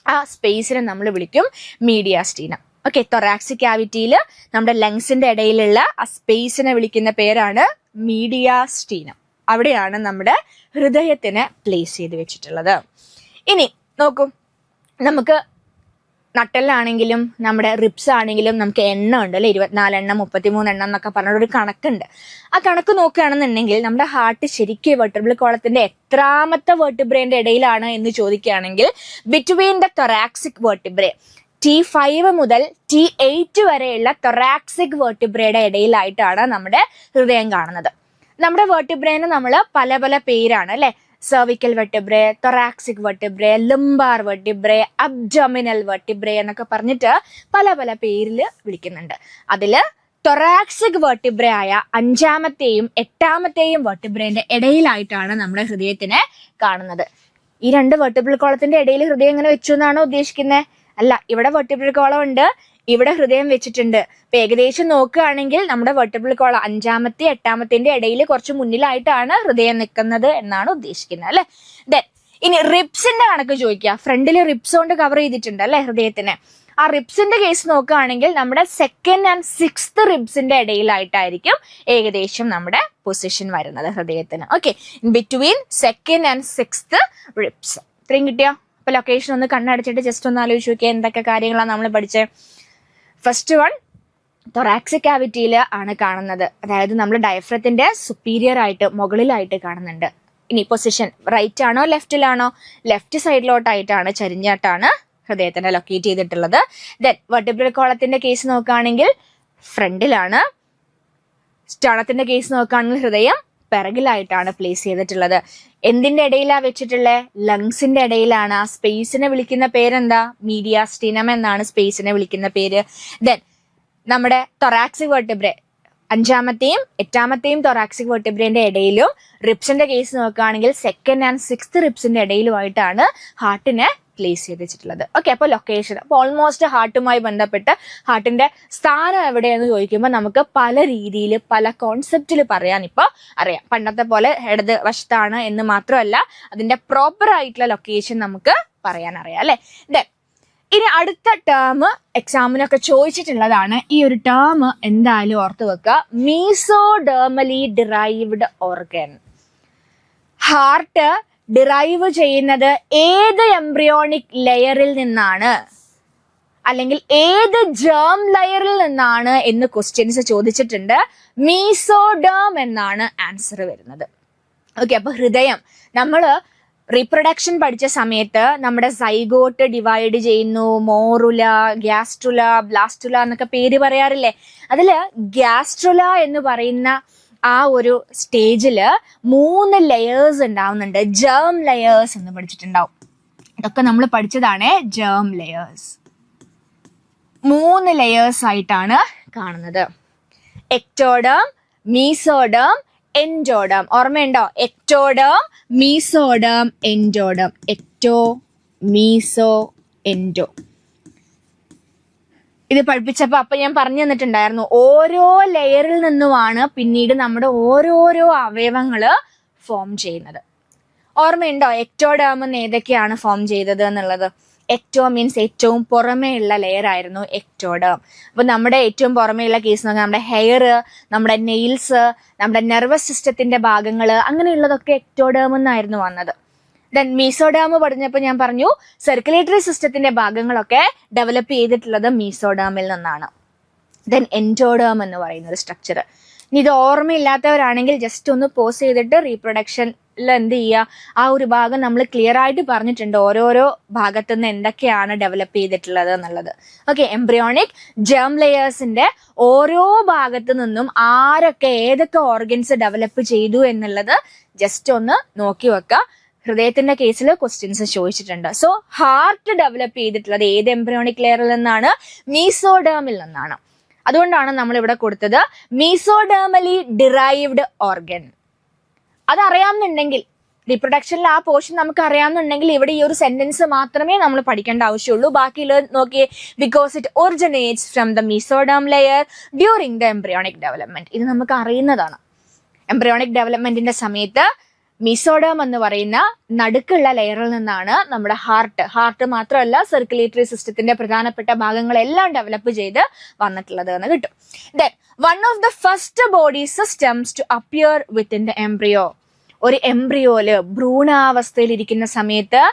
ആ സ്പേസിനെ നമ്മൾ വിളിക്കും മീഡിയാസ്റ്റീനം. ഓക്കെ, തൊറാക്സിക് ക്യാവിറ്റിയിൽ നമ്മുടെ ലങ്സിന്റെ ഇടയിലുള്ള ആ സ്പേസിനെ വിളിക്കുന്ന പേരാണ് മീഡിയാസ്റ്റീനം. അവിടെയാണ് നമ്മുടെ ഹൃദയത്തിനെ പ്ലേസ് ചെയ്ത് വെച്ചിട്ടുള്ളത്. ഇനി നോക്കൂ, നമുക്ക് നട്ടെല്ലാണെങ്കിലും നമ്മുടെ റിബ്സ് ആണെങ്കിലും നമുക്ക് എണ്ണം ഉണ്ട് അല്ലെ. 24 എണ്ണം 33 എണ്ണം എന്നൊക്കെ പറഞ്ഞൊരു കണക്കുണ്ട്. ആ കണക്ക് നോക്കുകയാണെന്നുണ്ടെങ്കിൽ നമ്മുടെ ഹാർട്ട് ശരിക്കും വെർട്ടിബ്രൽ കോളത്തിന്റെ എത്രാമത്തെ വെർട്ടിബ്രേന്റെ ഇടയിലാണ് എന്ന് ചോദിക്കുകയാണെങ്കിൽ between the thoracic vertebrae, T5 മുതൽ T8 വരെയുള്ള തൊറാക്സിക് വെർട്ടിബ്രയുടെ ഇടയിലായിട്ടാണ് നമ്മുടെ ഹൃദയം കാണുന്നത്. നമ്മുടെ വെർട്ടിബ്രേന് നമ്മൾ പല പല പേരാണ് അല്ലെ. Cervical vertebrae, thoracic vertebrae, lumbar vertebrae, abdominal vertebrae എന്നൊക്കെ പറഞ്ഞിട്ട് പല പല പേരിൽ വിളിക്കുന്നുണ്ട്. അതില് തൊറാക്സിക് വെർട്ടിബ്രെ ആയ 5ാമത്തെയും 8ാമത്തെയും വെർട്ടിബ്രേന്റെ ഇടയിലായിട്ടാണ് നമ്മുടെ ഹൃദയത്തിനെ കാണുന്നത്. ഈ 2 വെർട്ടിബ്രൽ കോളത്തിന്റെ ഇടയിൽ ഹൃദയം എങ്ങനെ വെച്ചു എന്നാണോ ഉദ്ദേശിക്കുന്നത്? അല്ല, ഇവിടെ വെർട്ടിബ്രൽ കോളം ഉണ്ട്, ഇവിടെ ഹൃദയം വെച്ചിട്ടുണ്ട്. ഇപ്പൊ ഏകദേശം നോക്കുകയാണെങ്കിൽ നമ്മുടെ വെർട്ടിബ്രൽ കോളം 5ാമത്തെ 8ാമത്തിന്റെ ഇടയിൽ കുറച്ച് മുന്നിലായിട്ടാണ് ഹൃദയം നിൽക്കുന്നത് എന്നാണ് ഉദ്ദേശിക്കുന്നത് അല്ലെ. ദെൻ ഇനി റിബ്സിന്റെ കണക്ക് ചോദിക്കുക. ഫ്രണ്ടിൽ റിബ്സ് കൊണ്ട് കവർ ചെയ്തിട്ടുണ്ട് അല്ലെ ഹൃദയത്തിനെ. ആ റിബ്സിന്റെ കേസ് നോക്കുകയാണെങ്കിൽ നമ്മുടെ 2nd and 6th റിബ്സിന്റെ ഇടയിലായിട്ടായിരിക്കും ഏകദേശം നമ്മുടെ പൊസിഷൻ വരുന്നത് ഹൃദയത്തിന്. Okay, between 2nd and 6th ribs. ഇത്രയും കിട്ടിയോ? അപ്പൊ ലൊക്കേഷൻ ഒന്ന് കണ്ണടച്ചിട്ട് ജസ്റ്റ് ഒന്ന് ആലോചിച്ച് നോക്കിയാൽ എന്തൊക്കെ കാര്യങ്ങളാണ് നമ്മൾ പഠിച്ചത്. ഫസ്റ്റ് വൺ തൊറാക്സിക് ക്യാവിറ്റിയിൽ ആണ് കാണുന്നത്. അതായത് നമ്മൾ ഡയഫ്രത്തിന്റെ സുപ്പീരിയർ ആയിട്ട് മുകളിലായിട്ട് കാണുന്നുണ്ട്. ഇനി പൊസിഷൻ റൈറ്റ് ആണോ ലെഫ്റ്റിലാണോ? ലെഫ്റ്റ് സൈഡിലോട്ടായിട്ടാണ്, ചരിഞ്ഞാട്ടാണ് ഹൃദയത്തിനെ ലൊക്കേറ്റ് ചെയ്തിട്ടുള്ളത്. ദെൻ വെർട്ടിബ്രൽ കോളത്തിന്റെ കേസ് നോക്കുകയാണെങ്കിൽ ഫ്രണ്ടിലാണ്. സ്റ്റണത്തിന്റെ കേസ് നോക്കുകയാണെങ്കിൽ ഹൃദയം പിറകിലായിട്ടാണ് പ്ലേസ് ചെയ്തിട്ടുള്ളത്. എന്തിന്റെ ഇടയിലാണ് വെച്ചിട്ടുള്ളത്? ലങ്സിന്റെ ഇടയിലാണ്. ആ സ്പേസിനെ വിളിക്കുന്ന പേരെന്താ? മീഡിയാസ്റ്റിനം എന്നാണ് സ്പേസിനെ വിളിക്കുന്ന പേര്. ദെൻ നമ്മുടെ തൊറാക്സിക് വെർട്ടിബ്രെ 5ാമത്തെയും 8ാമത്തെയും തൊറാക്സിക് വെർട്ടിബ്രേന്റെ ഇടയിലും, റിബ്സിന്റെ കേസ് നോക്കുകയാണെങ്കിൽ 2nd and 6th റിബ്സിന്റെ ഇടയിലുമായിട്ടാണ് ഹാർട്ടിനെ പ്ലേസ് ചെയ്ത് വെച്ചിട്ടുള്ളത്. ഓക്കെ, അപ്പോൾ ലൊക്കേഷൻ, അപ്പോൾ ഓൾമോസ്റ്റ് ഹാർട്ടുമായി ബന്ധപ്പെട്ട് ഹാർട്ടിന്റെ സ്ഥാനം എവിടെയെന്ന് ചോദിക്കുമ്പോൾ നമുക്ക് പല രീതിയിൽ പല കോൺസെപ്റ്റിൽ പറയാൻ ഇപ്പോൾ അറിയാം. പണ്ടത്തെ പോലെ ഇടത് വശത്താണ് എന്ന് മാത്രമല്ല, അതിന്റെ പ്രോപ്പർ ആയിട്ടുള്ള ലൊക്കേഷൻ നമുക്ക് പറയാൻ അറിയാം അല്ലെ. ദെൻ ഇനി അടുത്ത ടേം എക്സാമിനൊക്കെ ചോദിച്ചിട്ടുള്ളതാണ്. ഈ ഒരു ടേം എന്തായാലും ഓർത്ത് വെക്കുക. മീസോഡെർമലി ഡിറൈവ്ഡ് ഓർഗൻ. ഹാർട്ട് ഡിറൈവ് ചെയ്യുന്നത് ഏത് എംബ്രിയോണിക് ലെയറിൽ നിന്നാണ്, അല്ലെങ്കിൽ ഏത് ജേം ലെയറിൽ നിന്നാണ് എന്ന് ക്വസ്റ്റ്യൻസ് ചോദിച്ചിട്ടുണ്ട്. മീസോഡേം എന്നാണ് ആൻസർ വരുന്നത്. ഓക്കെ, അപ്പൊ ഹൃദയം നമ്മള് റീപ്രൊഡക്ഷൻ പഠിച്ച സമയത്ത് നമ്മുടെ സൈഗോട്ട് ഡിവൈഡ് ചെയ്യുന്നു, മോറുല, ഗ്യാസ്ട്രുല, ബ്ലാസ്റ്റുല എന്നൊക്കെ പേര് പറയാറില്ലേ. അതില് ഗ്യാസ്ട്രുല എന്ന് പറയുന്ന ആ ഒരു സ്റ്റേജില് 3 ലെയേഴ്സ് ഉണ്ടാവുന്നുണ്ട്. ജേം ലെയേഴ്സ് എന്ന് പഠിച്ചിട്ടുണ്ടാവും. ഇതൊക്കെ നമ്മൾ പഠിച്ചതാണ്. ജേം ലെയേഴ്സ് 3 ലെയേഴ്സ് ആയിട്ടാണ് കാണുന്നത്. Ectoderm, mesoderm, endoderm. ഓർമ്മയുണ്ടോ? Ectoderm, mesoderm, endoderm. Ecto, meso, endo. ഇത് പഠിപ്പിച്ചപ്പോ അപ്പൊ ഞാൻ പറഞ്ഞു തന്നിട്ടുണ്ടായിരുന്നു, ഓരോ ലെയറിൽ നിന്നുമാണ് പിന്നീട് നമ്മുടെ ഓരോരോ അവയവങ്ങള് ഫോം ചെയ്യുന്നത്. ഓർമ്മയുണ്ടോ എക്ടോഡേം ഏതൊക്കെയാണ് ഫോം ചെയ്തത് എന്നുള്ളത്? എക്ടോ മീൻസ് ഏറ്റവും പുറമേയുള്ള ലെയർ ആയിരുന്നു എക്ടോഡേം. അപ്പൊ നമ്മുടെ ഏറ്റവും പുറമേയുള്ള കേസ് നോക്കാം, നമ്മുടെ ഹെയർ, നമ്മുടെ നെയിൽസ്, നമ്മുടെ നെർവസ് സിസ്റ്റത്തിന്റെ ഭാഗങ്ങൾ, അങ്ങനെയുള്ളതൊക്കെ എക്ടോഡേം എന്നായിരുന്നു വന്നത്. ദെൻ മീസോഡേം പഠിഞ്ഞപ്പോൾ ഞാൻ പറഞ്ഞു സർക്കുലേറ്ററി സിസ്റ്റത്തിന്റെ ഭാഗങ്ങളൊക്കെ ഡെവലപ്പ് ചെയ്തിട്ടുള്ളത് മീസോഡേമിൽ നിന്നാണ്. ദെൻ എൻഡോഡേം എന്ന് പറയുന്ന ഒരു സ്ട്രക്ചർ. ഇനി ഇത് ഓർമ്മയില്ലാത്തവരാണെങ്കിൽ ജസ്റ്റ് ഒന്ന് പോസ് ചെയ്തിട്ട് റീപ്രൊഡക്ഷനിൽ എന്ത് ചെയ്യുക, ആ ഒരു ഭാഗം നമ്മൾ ക്ലിയർ ആയിട്ട് പറഞ്ഞിട്ടുണ്ട്, ഓരോരോ ഭാഗത്തു നിന്ന് എന്തൊക്കെയാണ് ഡെവലപ്പ് ചെയ്തിട്ടുള്ളത് എന്നുള്ളത്. ഓക്കെ, എംബ്രിയോണിക് ജേം ലെയേഴ്സിന്റെ ഓരോ ഭാഗത്തു നിന്നും ആരൊക്കെ ഏതൊക്കെ ഓർഗൻസ് ഡെവലപ്പ് ചെയ്തു എന്നുള്ളത് ജസ്റ്റ് ഒന്ന് നോക്കി വെക്കുക. ഹൃദയത്തിന്റെ കേസിൽ ക്വസ്റ്റ്യൻസ് ചോദിച്ചിട്ടുണ്ട്. സോ ഹാർട്ട് ഡെവലപ്പ് ചെയ്തിട്ടുള്ളത് ഏത് എംബ്രിയോണിക് ലെയറിൽ നിന്നാണ്? മീസോഡേമിൽ നിന്നാണ്. അതുകൊണ്ടാണ് നമ്മൾ ഇവിടെ കൊടുത്തത് മീസോഡെർമലി ഡിറൈവ്ഡ് ഓർഗൻ. അതറിയാമെന്നുണ്ടെങ്കിൽ, റീപ്രൊഡക്ഷനിൽ ആ പോർഷൻ നമുക്ക് അറിയാമെന്നുണ്ടെങ്കിൽ ഇവിടെ ഈ ഒരു സെന്റൻസ് മാത്രമേ നമ്മൾ പഠിക്കേണ്ട ആവശ്യമുള്ളൂ. ബാക്കിയുള്ളത് നോക്കിയേ. Because it originates from the mesoderm layer during the embryonic development. ഇത് നമുക്ക് അറിയുന്നതാണ്. എംബ്രിയോണിക് ഡെവലപ്മെന്റിന്റെ സമയത്ത് മീസോഡേം എന്ന് പറയുന്ന നടുക്കുള്ള ലെയറിൽ നിന്നാണ് നമ്മുടെ ഹാർട്ട് മാത്രമല്ല സർക്കുലേറ്ററി സിസ്റ്റത്തിന്റെ പ്രധാനപ്പെട്ട ഭാഗങ്ങളെല്ലാം ഡെവലപ്പ് ചെയ്ത് വന്നിട്ടുള്ളത് എന്ന് കിട്ടും. Then one of the first body systems to appear within the embryo. ഒരു എംബ്രിയോയില് ഭ്രൂണാവസ്ഥയിൽ ഇരിക്കുന്ന സമയത്ത്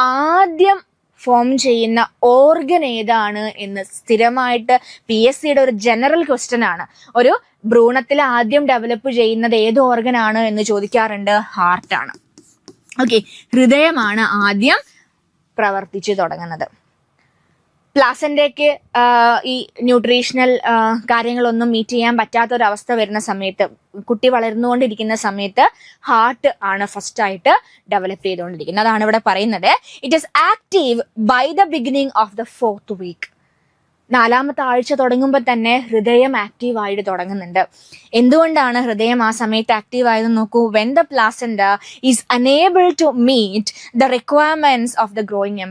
ആദ്യം ഫോം ചെയ്യുന്ന ഓർഗൻ ഏതാണ് എന്ന് സ്ഥിരമായിട്ട് PSCയുടെ ഒരു ജനറൽ ക്വസ്റ്റ്യൻ ആണ്. ഒരു ഭ്രൂണത്തിൽ ആദ്യം ഡെവലപ്പ് ചെയ്യുന്നത് ഏത് ഓർഗൻ ആണ് എന്ന് ചോദിക്കാറുണ്ട്. ഹാർട്ടാണ്. ഓക്കെ, ഹൃദയമാണ് ആദ്യം പ്രവർത്തിച്ചു തുടങ്ങുന്നത്. പ്ലാസന്റയ്ക്ക് ഈ ന്യൂട്രീഷണൽ കാര്യങ്ങളൊന്നും മീറ്റ് ചെയ്യാൻ പറ്റാത്ത ഒരു അവസ്ഥ വരുന്ന സമയത്ത്, കുട്ടി വളർന്നുകൊണ്ടിരിക്കുന്ന സമയത്ത് ഹാർട്ട് ആണ് ഫസ്റ്റ് ആയിട്ട് ഡെവലപ്പ് ചെയ്തുകൊണ്ടിരിക്കുന്നത്. അതാണ് ഇവിടെ പറയുന്നത്. It is active by the beginning of the 4th week. 4ാമത്തെ ആഴ്ച തുടങ്ങുമ്പോൾ തന്നെ ഹൃദയം ആക്റ്റീവായിട്ട് തുടങ്ങുന്നുണ്ട്. എന്തുകൊണ്ടാണ് ഹൃദയം ആ സമയത്ത് ആക്റ്റീവ് ആയതെന്ന് നോക്കൂ. When the placenta is unable to meet the requirements of the growing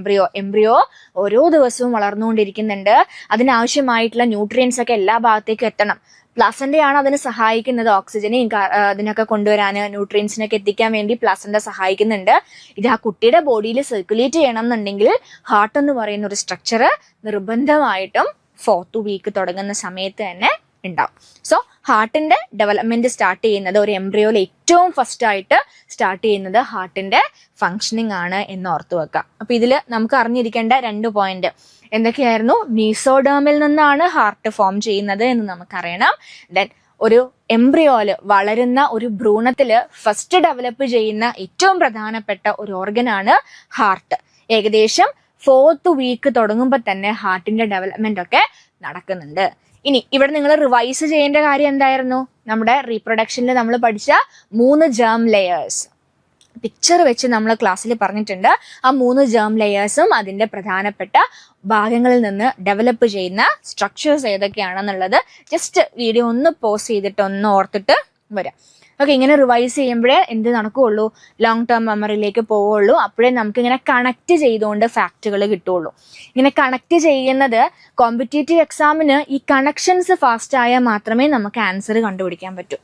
embryo ഓരോ ദിവസവും വളർന്നുകൊണ്ടിരിക്കുന്നുണ്ട്. അതിനാവശ്യമായിട്ടുള്ള ന്യൂട്രിയൻസ് ഒക്കെ എല്ലാ ഭാഗത്തേക്കും എത്തണം. പ്ലാസന്റയാണ് അതിന് സഹായിക്കുന്നത്. ഓക്സിജനെയും അതിനൊക്കെ കൊണ്ടുവരാൻ, ന്യൂട്രിയൻസിനൊക്കെ എത്തിക്കാൻ വേണ്ടി പ്ലാസന്റ സഹായിക്കുന്നുണ്ട്. ഇത് ആ കുട്ടിയുടെ ബോഡിയിൽ സർക്കുലേറ്റ് ചെയ്യണം എന്നുണ്ടെങ്കിൽ ഹാർട്ട് എന്ന് പറയുന്ന ഒരു സ്ട്രക്ചർ നിർബന്ധമായിട്ടും 4th week തുടങ്ങുന്ന സമയത്ത് തന്നെ ഉണ്ടാവും. സോ ഹാർട്ടിന്റെ ഡെവലപ്മെന്റ് സ്റ്റാർട്ട് ചെയ്യുന്നത് ഒരു എംബ്രിയോയിൽ ഏറ്റവും ഫസ്റ്റ് ആയിട്ട് സ്റ്റാർട്ട് ചെയ്യുന്നത് ഹാർട്ടിന്റെ ഫങ്ഷനിങ് ആണ് എന്ന് ഓർത്തു വെക്കാം. അപ്പൊ ഇതിൽ നമുക്ക് അറിഞ്ഞിരിക്കേണ്ട 2 പോയിന്റ് എന്തൊക്കെയായിരുന്നു? മീസോഡേമിൽ നിന്നാണ് ഹാർട്ട് ഫോം ചെയ്യുന്നത് എന്ന് നമുക്കറിയണം. ദെൻ ഒരു എംബ്രിയോയില് വളരുന്ന ഒരു ഭ്രൂണത്തില് ഫസ്റ്റ് ഡെവലപ്പ് ചെയ്യുന്ന ഏറ്റവും പ്രധാനപ്പെട്ട ഒരു ഓർഗനാണ് ഹാർട്ട്. ഏകദേശം 4th week തുടങ്ങുമ്പോൾ തന്നെ ഹാർട്ടിന്റെ ഡെവലപ്മെന്റ് ഒക്കെ നടക്കുന്നുണ്ട്. ഇനി ഇവിടെ നിങ്ങൾ റിവൈസ് ചെയ്യേണ്ട കാര്യം എന്തായിരുന്നു? നമ്മുടെ റീപ്രൊഡക്ഷനിൽ നമ്മൾ പഠിച്ച 3 germ layers പിക്ചർ വെച്ച് നമ്മൾ ക്ലാസ്സിൽ പറഞ്ഞിട്ടുണ്ട്. ആ 3 germ layerസും അതിന്റെ പ്രധാനപ്പെട്ട ഭാഗങ്ങളിൽ നിന്ന് ഡെവലപ്പ് ചെയ്യുന്ന സ്ട്രക്ചേഴ്സ് ഏതൊക്കെയാണെന്നുള്ളത് ജസ്റ്റ് വീഡിയോ ഒന്ന് പോസ് ചെയ്തിട്ട് ഒന്ന് ഓർത്തിട്ട് വരാം. ഓക്കെ, ഇങ്ങനെ റിവൈസ് ചെയ്യുമ്പോഴേ എന്ത് നടക്കുകയുള്ളൂ? ലോങ് ടേം മെമ്മറിയിലേക്ക് പോവുള്ളൂ. അപ്പോഴേ നമുക്ക് ഇങ്ങനെ കണക്ട് ചെയ്തുകൊണ്ട് ഫാക്റ്റുകൾ കിട്ടുള്ളൂ. ഇങ്ങനെ കണക്ട് ചെയ്യുന്നത് കോമ്പറ്റേറ്റീവ് എക്സാമിന് ഈ കണക്ഷൻസ് ഫാസ്റ്റ് ആയാൽ മാത്രമേ നമുക്ക് ആൻസർ കണ്ടുപിടിക്കാൻ പറ്റൂ.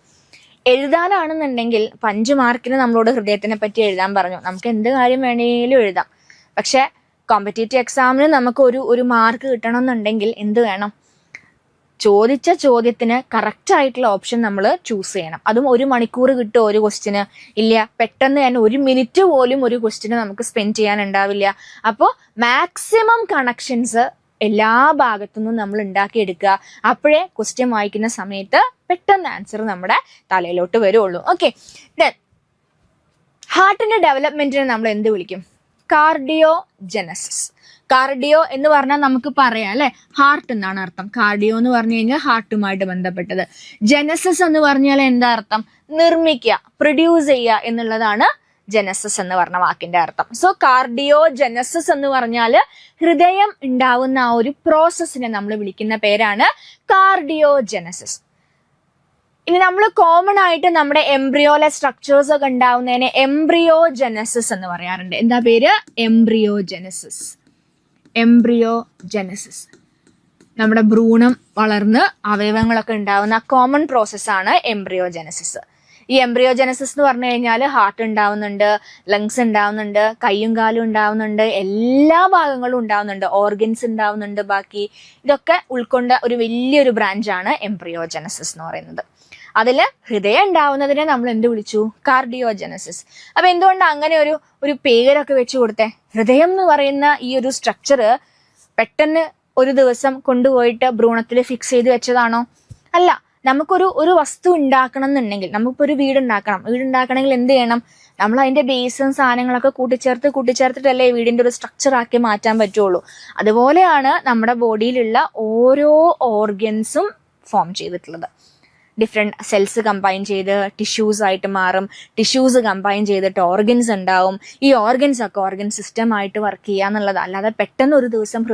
എഴുതാനാണെന്നുണ്ടെങ്കിൽ 5 മാർക്കിന് നമ്മളോട് ഹൃദയത്തിനെ പറ്റി എഴുതാൻ പറഞ്ഞു. നമുക്ക് എന്ത് കാര്യം വേണേലും എഴുതാം. പക്ഷെ കോമ്പറ്റേറ്റീവ് എക്സാമിന് നമുക്ക് ഒരു മാർക്ക് കിട്ടണം എന്നുണ്ടെങ്കിൽ എന്ത് വേണം? ചോദിച്ച ചോദ്യത്തിന് കറക്റ്റ് ആയിട്ടുള്ള ഓപ്ഷൻ നമ്മൾ ചൂസ് ചെയ്യണം. അതും 1 മണിക്കൂർ കിട്ടുമോ ഒരു ക്വസ്റ്റിന്? ഇല്ല. പെട്ടെന്ന് തന്നെ 1 മിനിറ്റ് പോലും ഒരു ക്വസ്റ്റിന് നമുക്ക് സ്പെൻഡ് ചെയ്യാൻ ഉണ്ടാവില്ല. അപ്പോൾ മാക്സിമം കണക്ഷൻസ് എല്ലാ ഭാഗത്തുനിന്നും നമ്മൾ ഉണ്ടാക്കിയെടുക്കുക. അപ്പോഴേ ക്വസ്റ്റ്യൻ വായിക്കുന്ന സമയത്ത് പെട്ടെന്ന് ആൻസർ നമ്മുടെ തലയിലോട്ട് വരുള്ളൂ. ഓക്കെ, ഹാർട്ടിന്റെ ഡെവലപ്മെന്റിനെ നമ്മൾ എന്ത് വിളിക്കും? കാർഡിയോജനസിസ്. കാർഡിയോ എന്ന് പറഞ്ഞാൽ നമുക്ക് പറയാം അല്ലെ, ഹാർട്ട് എന്നാണ് അർത്ഥം. കാർഡിയോ എന്ന് പറഞ്ഞു കഴിഞ്ഞാൽ ഹാർട്ടുമായിട്ട് ബന്ധപ്പെട്ടത്. ജനസിസ് എന്ന് പറഞ്ഞാൽ എന്താ അർത്ഥം? നിർമ്മിക്കുക, പ്രൊഡ്യൂസ് ചെയ്യുക എന്നുള്ളതാണ് ജനസിസ് എന്ന് പറഞ്ഞ വാക്കിന്റെ അർത്ഥം. സോ കാർഡിയോജനസിസ് എന്ന് പറഞ്ഞാൽ ഹൃദയം ഉണ്ടാവുന്ന ആ ഒരു പ്രോസസ്സിനെ നമ്മൾ വിളിക്കുന്ന പേരാണ് കാർഡിയോജനസിസ്. ഇനി നമ്മൾ കോമൺ ആയിട്ട് നമ്മുടെ എംബ്രിയോലെ സ്ട്രക്ചേഴ്സ് ഒക്കെ ഉണ്ടാവുന്നതിനെ എംബ്രിയോജനസിസ് എന്ന് പറയാറുണ്ട്. എന്താ പേര്? എംബ്രിയോജനസിസ്. എംബ്രിയോജനസിസ് നമ്മുടെ ഭ്രൂണം വളർന്ന് അവയവങ്ങളൊക്കെ ഉണ്ടാവുന്ന കോമൺ പ്രോസസ്സാണ് എംബ്രിയോജനസിസ്. ഈ എംബ്രിയോജനസിസ് എന്ന് പറഞ്ഞു കഴിഞ്ഞാൽ ഹാർട്ട് ഉണ്ടാവുന്നുണ്ട്, ലങ്സ് ഉണ്ടാവുന്നുണ്ട്, കൈയും കാലും ഉണ്ടാവുന്നുണ്ട്, എല്ലാ ഭാഗങ്ങളും ഉണ്ടാവുന്നുണ്ട്, ഓർഗൻസ് ഉണ്ടാവുന്നുണ്ട്. ബാക്കി ഇതൊക്കെ ഉൾക്കൊണ്ട ഒരു വലിയൊരു ബ്രാഞ്ചാണ് എംബ്രിയോജനസിസ് എന്ന് പറയുന്നത്. അതിൽ ഹൃദയം ഉണ്ടാവുന്നതിനെ നമ്മൾ എന്ത് വിളിച്ചു? കാർഡിയോജനസിസ്. അപ്പൊ എന്തുകൊണ്ടാണ് അങ്ങനെ ഒരു പേരൊക്കെ വെച്ച് കൊടുത്തേ? ഹൃദയം എന്ന് പറയുന്ന ഈ ഒരു സ്ട്രക്ചർ പെട്ടെന്ന് ഒരു ദിവസം കൊണ്ടുപോയിട്ട് ഭ്രൂണത്തിൽ ഫിക്സ് ചെയ്ത് വെച്ചതാണോ? അല്ല. നമുക്കൊരു വസ്തു ഉണ്ടാക്കണം എന്നുണ്ടെങ്കിൽ, നമുക്കിപ്പോൾ ഒരു വീടുണ്ടാക്കണമെങ്കിൽ എന്ത് ചെയ്യണം? നമ്മൾ അതിന്റെ ബേസും സാധനങ്ങളൊക്കെ കൂട്ടിച്ചേർത്തിട്ടല്ലേ വീടിന്റെ ഒരു സ്ട്രക്ചർ ആക്കി മാറ്റാൻ പറ്റുള്ളൂ. അതുപോലെയാണ് നമ്മുടെ ബോഡിയിലുള്ള ഓരോ ഓർഗൻസും ഫോം ചെയ്തിട്ടുള്ളത്. ഡിഫറെൻറ്റ് സെൽസ് കമ്പൈൻ ചെയ്ത് ടിഷ്യൂസ് ആയിട്ട് മാറും. ടിഷ്യൂസ് കമ്പൈൻ ചെയ്തിട്ട് ഓർഗൻസ് ഉണ്ടാവും. ഈ ഓർഗൻസ് ഒക്കെ ഓർഗൻ സിസ്റ്റം ആയിട്ട് വർക്ക് ചെയ്യുക എന്നുള്ളത്. അല്ലാതെ പെട്ടെന്ന് ഒരു ദിവസം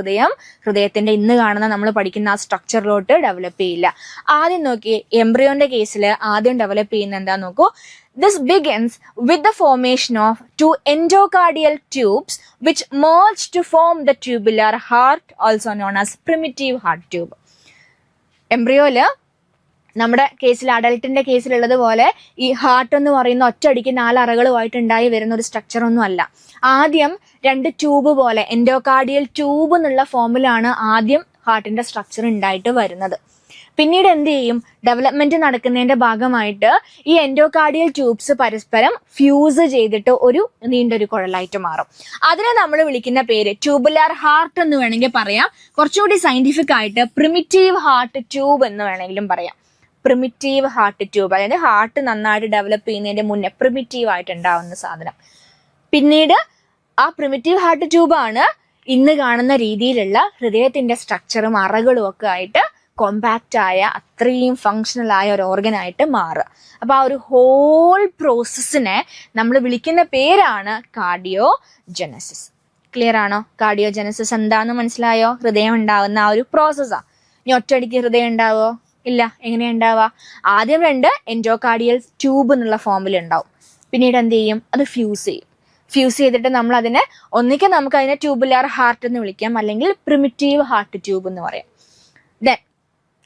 ഹൃദയത്തിന്റെ ഇന്ന് കാണുന്ന നമ്മൾ പഠിക്കുന്ന ആ സ്ട്രക്ചറിലോട്ട് ഡെവലപ്പ് ചെയ്യില്ല. ആദ്യം നോക്കി, എംബ്രിയോന്റെ കേസിൽ ആദ്യം ഡെവലപ്പ് ചെയ്യുന്ന എന്താ നോക്കൂ. This begins with the formation of 2 endocardial tubes which merge to form the tubular heart, also known as primitive heart tube. എംബ്രിയോയില് നമ്മുടെ കേസിൽ, അഡൽട്ടിന്റെ കേസിലുള്ളതുപോലെ ഈ ഹാർട്ട് എന്ന് പറയുന്ന ഒറ്റയടിക്ക് 4 അറകളുമായിട്ട് ഉണ്ടായി വരുന്ന ഒരു സ്ട്രക്ചർ ഒന്നും അല്ല. ആദ്യം 2 ട്യൂബ് പോലെ എൻഡോകാർഡിയൽ ട്യൂബ് എന്നുള്ള ഫോമിലാണ് ആദ്യം ഹാർട്ടിന്റെ സ്ട്രക്ചർ ഉണ്ടായിട്ട് വരുന്നത്. പിന്നീട് എന്ത് ചെയ്യും? ഡെവലപ്മെന്റ് നടക്കുന്നതിന്റെ ഭാഗമായിട്ട് ഈ എൻഡോകാർഡിയൽ ട്യൂബ്സ് പരസ്പരം ഫ്യൂസ് ചെയ്തിട്ട് ഒരു നീണ്ടൊരു കുഴലായിട്ട് മാറും. അതിനെ നമ്മൾ വിളിക്കുന്ന പേര് ട്യൂബുലാർ ഹാർട്ട് എന്ന് വേണമെങ്കിൽ പറയാം. കുറച്ചുകൂടി സയന്റിഫിക് ആയിട്ട് പ്രിമിറ്റീവ് ഹാർട്ട് ട്യൂബ് എന്ന് വേണമെങ്കിലും പറയാം. പ്രിമിറ്റീവ് ഹാർട്ട് ട്യൂബ്, അതായത് ഹാർട്ട് നന്നായിട്ട് ഡെവലപ്പ് ചെയ്യുന്നതിന്റെ മുന്നേ പ്രിമിറ്റീവ് ആയിട്ട് ഉണ്ടാവുന്ന സാധനം. പിന്നീട് ആ പ്രിമിറ്റീവ് ഹാർട്ട് ട്യൂബാണ് ഇന്ന് കാണുന്ന രീതിയിലുള്ള ഹൃദയത്തിന്റെ സ്ട്രക്ചറും അറകളും ഒക്കെ ആയിട്ട് കോമ്പാക്റ്റ് ആയ അത്രയും ഫങ്ഷണൽ ആയ ഒരു ഓർഗനായിട്ട് മാറുക. അപ്പൊ ആ ഒരു ഹോൾ പ്രോസസ്സിനെ നമ്മൾ വിളിക്കുന്ന പേരാണ് കാർഡിയോജനസിസ്. ക്ലിയർ ആണോ? കാർഡിയോജനസിസ് എന്താന്ന് മനസ്സിലായോ? ഹൃദയം ഉണ്ടാവുന്ന ആ ഒരു പ്രോസസ്സാ. ഇനി ഒറ്റയടിക്ക് ഹൃദയം ഉണ്ടാവോ? ഇല്ല. എങ്ങനെയാ ഉണ്ടാവുക? ആദ്യം 2 എൻഡോകാർഡിയൽ ട്യൂബ് എന്നുള്ള ഫോമിൽ ഉണ്ടാവും. പിന്നീട് എന്ത് ചെയ്യും? അത് ഫ്യൂസ് ചെയ്യും. ഫ്യൂസ് ചെയ്തിട്ട് നമ്മൾ അതിനെ ഒന്നിക്ക് നമുക്ക് അതിനെ ട്യൂബുലാർ ഹാർട്ട് എന്ന് വിളിക്കാം, അല്ലെങ്കിൽ പ്രിമിറ്റീവ് ഹാർട്ട് ട്യൂബ് എന്ന് പറയാം. ദെൻ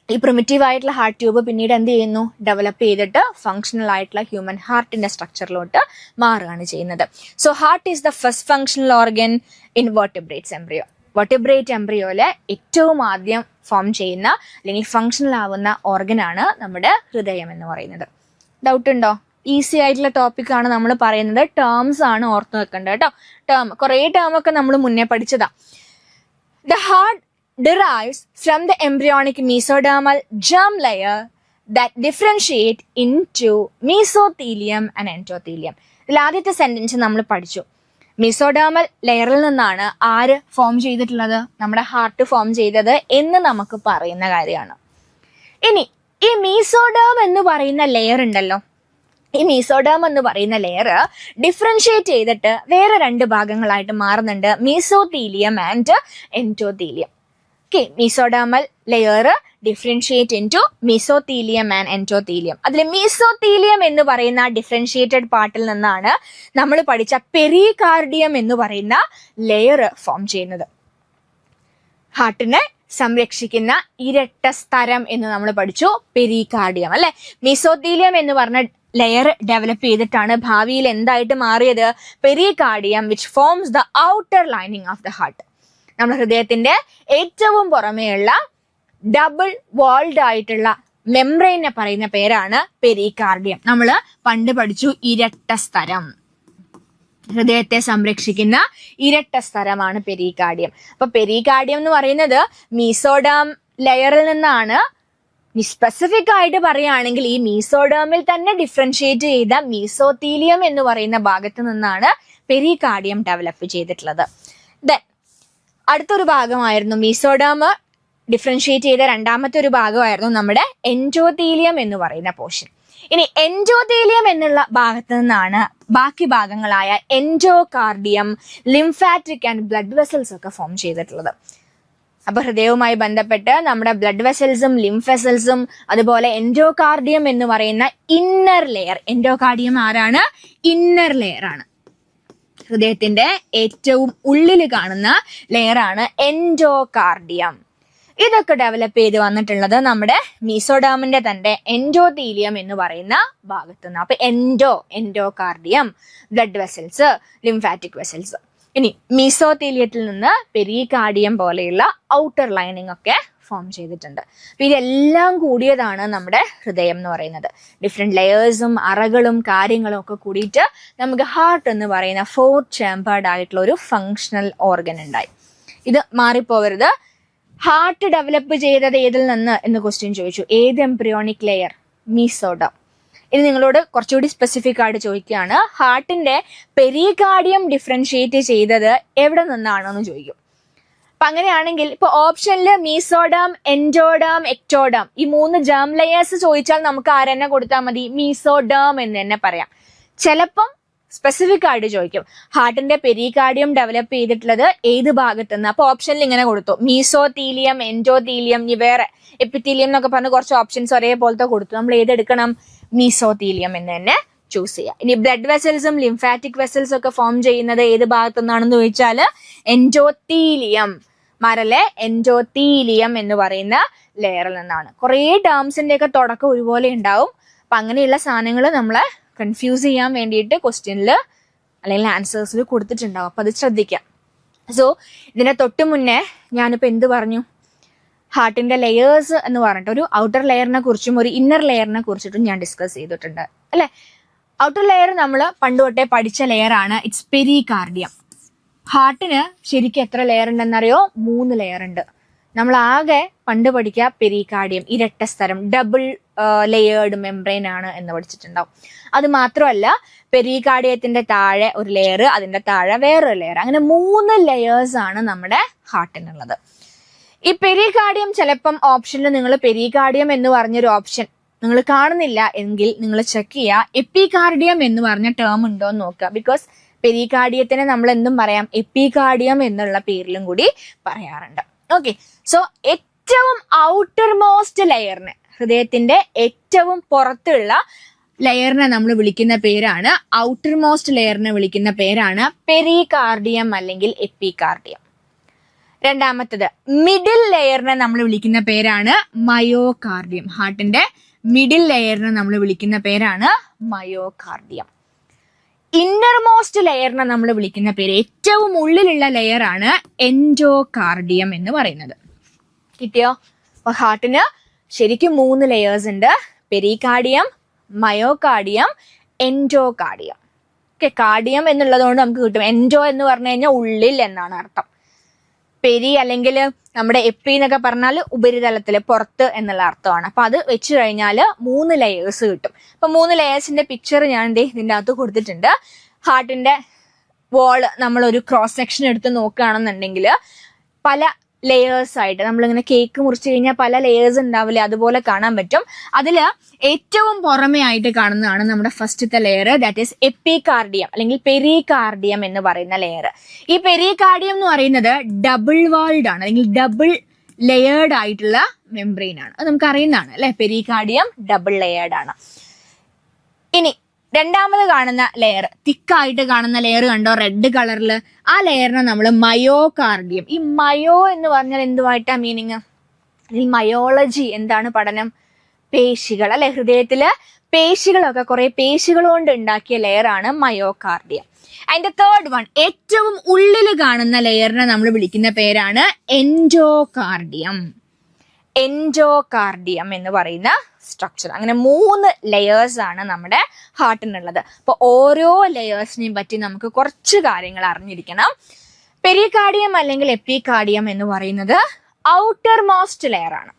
ഈ പ്രിമിറ്റീവ് ആയിട്ടുള്ള ഹാർട്ട് ട്യൂബ് പിന്നീട് എന്ത് ചെയ്യുന്നു? ഡെവലപ്പ് ചെയ്തിട്ട് ഫങ്ഷണൽ ആയിട്ടുള്ള ഹ്യൂമൻ ഹാർട്ടിന്റെ സ്ട്രക്ചറിലോട്ട് മാറുകയാണ് ചെയ്യുന്നത്. So heart is the first functional organ in vertebrates embryo. Vertebrate എംബ്രിയോയിലെ ഏറ്റവും ആദ്യം ഫോം ചെയ്യുന്ന അല്ലെങ്കിൽ ഫങ്ഷണൽ ആവുന്ന ഓർഗനാണ് നമ്മുടെ ഹൃദയം എന്ന് പറയുന്നത്. ഡൗട്ട് ഉണ്ടോ? ഈസി ആയിട്ടുള്ള ടോപ്പിക് ആണ് നമ്മൾ പറയുന്നത്. ടേംസ് ആണ് ഓർത്ത് വെക്കേണ്ടത് കേട്ടോ. കുറേ ടേം ഒക്കെ നമ്മൾ മുന്നേ പഠിച്ചതാ. The heart derives from the embryonic mesodermal germ layer that differentiate into mesothelium and endothelium. ഇതിൽ ആദ്യത്തെ സെന്റൻസ് നമ്മൾ പഠിച്ചു. മീസോഡേമൽ ലെയറിൽ നിന്നാണ് ആര് ഫോം ചെയ്തിട്ടുള്ളത്? നമ്മുടെ ഹാർട്ട് ഫോം ചെയ്തത് എന്ന് നമുക്ക് പറയുന്ന കാര്യമാണ്. ഇനി ഈ മീസോഡേം എന്ന് പറയുന്ന ലെയർ ഉണ്ടല്ലോ, ഈ മീസോഡേം എന്ന് പറയുന്ന ലെയർ ഡിഫറൻഷിയേറ്റ് ചെയ്തിട്ട് വേറെ 2 ഭാഗങ്ങളായിട്ട് മാറുന്നുണ്ട്, mesothelium and endothelium. Mesodermal layer differentiate into mesothelium and endothelium. അതിൽ മീസോത്തീലിയം എന്ന് പറയുന്ന ഡിഫറൻഷിയേറ്റഡ് പാർട്ടിൽ നിന്നാണ് നമ്മൾ പഠിച്ച പെരികാർഡിയം എന്ന് പറയുന്ന ലെയർ ഫോം ചെയ്യുന്നത്. ഹാർട്ടിനെ സംരക്ഷിക്കുന്ന ഇരട്ട സ്തരം എന്ന് നമ്മൾ പഠിച്ചു, പെരികാർഡിയം അല്ലെ. മീസോത്തീലിയം എന്ന് പറഞ്ഞ ലെയർ ഡെവലപ്പ് ചെയ്തിട്ടാണ് ഭാവിയിൽ എന്തായിട്ട് മാറിയത്? Pericardium, which forms the outer lining of the heart. നമ്മുടെ ഹൃദയത്തിന്റെ ഏറ്റവും പുറമേയുള്ള ഡബിൾ വാൾഡ് ആയിട്ടുള്ള മെംബ്രെയിനെ പറയുന്ന പേരാണ് പെരികാർഡിയം. നമ്മൾ പണ്ട് പഠിച്ചു ഇരട്ട സ്തരം. ഹൃദയത്തെ സംരക്ഷിക്കുന്ന ഇരട്ട സ്തരമാണ് പെരികാർഡിയം. അപ്പൊ പെരികാർഡിയം എന്ന് പറയുന്നത് മീസോഡേം ലെയറിൽ നിന്നാണ്. സ്പെസിഫിക് ആയിട്ട് പറയുകയാണെങ്കിൽ ഈ മീസോഡേമിൽ തന്നെ ഡിഫറൻഷിയേറ്റ് ചെയ്ത മീസോത്തീലിയം എന്ന് പറയുന്ന ഭാഗത്ത് നിന്നാണ് പെരികാർഡിയം ഡെവലപ്പ് ചെയ്തിട്ടുള്ളത്. ദെൻ അടുത്തൊരു ഭാഗമായിരുന്നു മീസോഡേം ഡിഫറൻഷിയേറ്റ് ചെയ്ത രണ്ടാമത്തെ ഒരു ഭാഗമായിരുന്നു നമ്മുടെ എൻഡോത്തീലിയം എന്ന് പറയുന്ന പോർഷൻ. ഇനി എൻഡോത്തീലിയം എന്നുള്ള ഭാഗത്ത് നിന്നാണ് ബാക്കി ഭാഗങ്ങളായ endocardium, lymphatic and blood vessels ഒക്കെ ഫോം ചെയ്തിട്ടുള്ളത്. അപ്പൊ ഹൃദയവുമായി ബന്ധപ്പെട്ട് നമ്മുടെ ബ്ലഡ് വെസൽസും ലിംഫ് വെസൽസും അതുപോലെ എൻഡോകാർഡിയം എന്ന് പറയുന്ന ഇന്നർ ലെയർ. എൻഡോകാർഡിയം ആരാണ്? ഇന്നർ ലെയർ ആണ്. ഹൃദയത്തിന്റെ ഏറ്റവും ഉള്ളിൽ കാണുന്ന ലെയറാണ് എൻഡോകാർഡിയം. ഇതൊക്കെ ഡെവലപ്പ് ചെയ്ത് വന്നിട്ടുള്ളത് നമ്മുടെ മീസോഡേമിന്റെ തന്നെ എൻഡോത്തീലിയം എന്ന് പറയുന്ന ഭാഗത്തു നിന്ന്. അപ്പൊ endocardium, blood vessels, lymphatic vessels. ഇനി മീസോത്തീലിയത്തിൽ നിന്ന് പെരികാർഡിയം പോലെയുള്ള ഔട്ടർ ലൈനിങ് ഒക്കെ ഫോം ചെയ്തിട്ടുണ്ട്. അപ്പൊ ഇതെല്ലാം കൂടിയതാണ് നമ്മുടെ ഹൃദയം എന്ന് പറയുന്നത്. ഡിഫറെന്റ് ലെയേഴ്സും അറകളും കാര്യങ്ങളും ഒക്കെ കൂടിയിട്ട് നമുക്ക് ഹാർട്ട് എന്ന് പറയുന്ന 4 ചേമ്പേർഡ് ആയിട്ടുള്ള ഒരു ഫങ്ഷണൽ ഓർഗൻ ഉണ്ടായി. ഇത് മാറിപ്പോവരുത്. ഹാർട്ട് ഡെവലപ്പ് ചെയ്തത് ഏതിൽ നിന്ന് എന്ന് ക്വസ്റ്റ്യൻ ചോദിച്ചു. ഏത് എംബ്രിയോണിക് ലെയർ? മീസോഡേം. ഇനി നിങ്ങളോട് കുറച്ചുകൂടി സ്പെസിഫിക് ആയിട്ട് ചോദിക്കുകയാണ്, ഹാർട്ടിന്റെ പെരികാർഡിയം ഡിഫറൻഷിയേറ്റ് ചെയ്തത് എവിടെ നിന്നാണെന്ന് ചോദിക്കും. അപ്പൊ അങ്ങനെയാണെങ്കിൽ ഇപ്പൊ ഓപ്ഷനിൽ മീസോഡേം, എൻഡോഡേം, എക്ടോഡേം ഈ 3 ജേം ലെയേഴ്സ് ചോദിച്ചാൽ നമുക്ക് ആരെന്നെ കൊടുത്താൽ മതി? മീസോഡേം എന്ന് തന്നെ പറയാം. ചിലപ്പം സ്പെസിഫിക് ആയിട്ട് ചോദിക്കും, ഹാർട്ടിന്റെ പെരികാർഡിയം ഡെവലപ്പ് ചെയ്തിട്ടുള്ളത് ഏത് ഭാഗത്തുനിന്ന്? അപ്പൊ ഓപ്ഷനിൽ ഇങ്ങനെ കൊടുത്തു, മീസോത്തീലിയം, എൻഡോത്തീലിയം, ഇനി വേറെ എപ്പിത്തീലിയം എന്നൊക്കെ പറഞ്ഞ് കുറച്ച് ഓപ്ഷൻസ് ഒരേപോലത്തെ കൊടുത്തു. നമ്മൾ ഏതെടുക്കണം? മീസോത്തീലിയം എന്ന് തന്നെ ചൂസ് ചെയ്യാം. ഇനി ബ്ലഡ് വെസൽസും ലിംഫാറ്റിക് വെസൽസും ഒക്കെ ഫോം ചെയ്യുന്നത് ഏത് ഭാഗത്തു നിന്നാണെന്ന് ചോദിച്ചാൽ എൻഡോത്തീലിയം, മരലെ എൻഡോത്തീലിയം എന്ന് പറയുന്ന ലെയറിൽ നിന്നാണ്. കുറേ ടേംസിന്റെ ഒക്കെ തുടക്കം ഒരുപോലെ ഉണ്ടാവും. അപ്പൊ അങ്ങനെയുള്ള സാധനങ്ങൾ നമ്മളെ കൺഫ്യൂസ് ചെയ്യാൻ വേണ്ടിയിട്ട് ക്വസ്റ്റ്യനിൽ അല്ലെങ്കിൽ ആൻസേഴ്സിൽ കൊടുത്തിട്ടുണ്ടാവും. അപ്പൊ അത് ശ്രദ്ധിക്കാം. സോ ഇതിനെ തൊട്ട് മുന്നേ ഞാനിപ്പോൾ എന്ത് പറഞ്ഞു? ഹാർട്ടിന്റെ ലെയേഴ്സ് എന്ന് പറഞ്ഞിട്ട് ഒരു ഔട്ടർ ലെയറിനെ കുറിച്ചും ഒരു ഇന്നർ ലെയറിനെ കുറിച്ചിട്ടും ഞാൻ ഡിസ്കസ് ചെയ്തിട്ടുണ്ട് അല്ലെ. ഔട്ടർ ലെയർ നമ്മൾ പണ്ട് തൊട്ടേ പഠിച്ച ലെയർ ആണ്. It's pericardium. ഹാർട്ടിന് ശരിക്കും എത്ര ലെയർ ഉണ്ടെന്നറിയോ? 3 ലെയർ ഉണ്ട്. നമ്മൾ ആകെ പണ്ട് പഠിക്കുക പെരികാർഡിയം, ഇരട്ടസ്തരം, ഡബിൾ ലെയേർഡ് മെംബ്രെയിൻ ആണ് എന്ന് പഠിച്ചിട്ടുണ്ടാവും. അത് മാത്രമല്ല പെരികാർഡിയത്തിന്റെ താഴെ ഒരു ലെയർ, അതിന്റെ താഴെ വേറൊരു ലെയർ, അങ്ങനെ 3 ലെയേഴ്സ് ആണ് നമ്മുടെ ഹാർട്ടിനുള്ളത്. ഈ പെരികാർഡിയം ചിലപ്പം ഓപ്ഷനിൽ നിങ്ങൾ പെരികാർഡിയം എന്ന് പറഞ്ഞൊരു ഓപ്ഷൻ നിങ്ങൾ കാണുന്നില്ല എങ്കിൽ നിങ്ങൾ ചെക്ക് ചെയ്യുക എപ്പികാർഡിയം എന്ന് പറഞ്ഞ ടേം ഉണ്ടോ എന്ന് നോക്കുക. ബിക്കോസ് പെരികാർഡിയത്തിനെ നമ്മൾ എന്തും പറയാം, എപ്പികാർഡിയം എന്നുള്ള പേരിലും കൂടി പറയാറുണ്ട്. ഓക്കെ, സോ ഏറ്റവും ഔട്ടർ മോസ്റ്റ് ലെയറിന്, ഹൃദയത്തിന്റെ ഏറ്റവും പുറത്തുള്ള ലെയറിനെ നമ്മൾ വിളിക്കുന്ന പേരാണ്, ഔട്ടർ മോസ്റ്റ് ലെയറിനെ വിളിക്കുന്ന പേരാണ് പെരികാർഡിയം അല്ലെങ്കിൽ എപ്പികാർഡിയം. രണ്ടാമത്തത് മിഡിൽ ലെയറിനെ നമ്മൾ വിളിക്കുന്ന പേരാണ് മയോകാർഡിയം. ഹാർട്ടിന്റെ മിഡിൽ ലെയറിനെ നമ്മൾ വിളിക്കുന്ന പേരാണ് മയോകാർഡിയം. ഇന്നർമോസ്റ്റ് ലെയറിനെ നമ്മൾ വിളിക്കുന്ന പേര്, ഏറ്റവും ഉള്ളിലുള്ള ലെയർ ആണ് എൻഡോകാർഡിയം എന്ന് പറയുന്നത്. കിട്ടിയോ? അപ്പൊ ഹാർട്ടിന് ശരിക്കും 3 ലെയേഴ്സ് ഉണ്ട്, പെരികാർഡിയം, മയോകാർഡിയം, എൻഡോകാർഡിയം. ഓക്കെ, കാർഡിയം എന്നുള്ളതുകൊണ്ട് നമുക്ക് കിട്ടും. എൻഡോ എന്ന് പറഞ്ഞു കഴിഞ്ഞാൽ ഉള്ളിൽ എന്നാണ് അർത്ഥം. പെരി അല്ലെങ്കിൽ നമ്മുടെ എപ്പി എന്നൊക്കെ പറഞ്ഞാൽ ഉപരിതലത്തില്, പുറത്ത് എന്നുള്ള അർത്ഥമാണ്. അപ്പൊ അത് വെച്ച് കഴിഞ്ഞാൽ 3 ലെയേഴ്സ് കിട്ടും. അപ്പൊ 3 ലെയേഴ്സിന്റെ പിക്ചർ ഞാൻ ഇതിന്റെ അകത്ത് കൊടുത്തിട്ടുണ്ട്. ഹാർട്ടിന്റെ വാള് നമ്മൾ ഒരു ക്രോസ് സെക്ഷൻ എടുത്ത് നോക്കുകയാണെന്നുണ്ടെങ്കിൽ പല ലെയേഴ്സ് ആയിട്ട്, നമ്മളിങ്ങനെ കേക്ക് മുറിച്ച് കഴിഞ്ഞാൽ പല ലെയേഴ്സ് ഉണ്ടാവില്ലേ, അതുപോലെ കാണാൻ പറ്റും. അതിൽ ഏറ്റവും പുറമെ ആയിട്ട് കാണുന്നതാണ് നമ്മുടെ ഫസ്റ്റത്തെ ലെയർ, ദാറ്റ് ഈസ് എപ്പികാർഡിയം അല്ലെങ്കിൽ പെരികാർഡിയം എന്ന് പറയുന്ന ലെയർ. ഈ പെരികാർഡിയം എന്ന് പറയുന്നത് ഡബിൾ വാൾഡ് ആണ് അല്ലെങ്കിൽ ഡബിൾ ലെയേർഡ് ആയിട്ടുള്ള മെംബ്രെയിൻ ആണ്. അത് നമുക്ക് അറിയുന്നതാണ് അല്ലെ, പെരികാർഡിയം ഡബിൾ ലെയേർഡ് ആണ്. ഇനി രണ്ടാമത് കാണുന്ന ലെയർ, തിക്കായിട്ട് കാണുന്ന ലെയർ കണ്ടോ, റെഡ് കളറിൽ, ആ ലെയറിനെ നമ്മൾ മയോകാർഡിയം. ഈ മയോ എന്ന് പറഞ്ഞാൽ എന്തുമായിട്ടാ മീനിങ്? ഇതിൽ മയോളജി എന്താണ് പഠനം? പേശികൾ അല്ലെ, ഹൃദയത്തില് പേശികളൊക്കെ കുറെ പേശികൾ കൊണ്ട് ഉണ്ടാക്കിയ ലെയർ ആണ് മയോകാർഡിയം. അതിന്റെ തേർഡ് വൺ, ഏറ്റവും ഉള്ളിൽ കാണുന്ന ലെയറിനെ നമ്മൾ വിളിക്കുന്ന പേരാണ് എൻഡോകാർഡിയം. എൻഡോകാർഡിയം എന്ന് പറയുന്ന സ്ട്രക്ചർ. അങ്ങനെ 3 ലെയേഴ്സ് ആണ് നമ്മുടെ ഹാർട്ടിനുള്ളത്. അപ്പൊ ഓരോ ലെയേഴ്സിനെയും പറ്റി നമുക്ക് കുറച്ച് കാര്യങ്ങൾ അറിഞ്ഞിരിക്കണം. പെരികാർഡിയം അല്ലെങ്കിൽ എപ്പികാർഡിയം എന്ന് പറയുന്നത് ഔട്ടർ മോസ്റ്റ് ലെയർ ആണ്.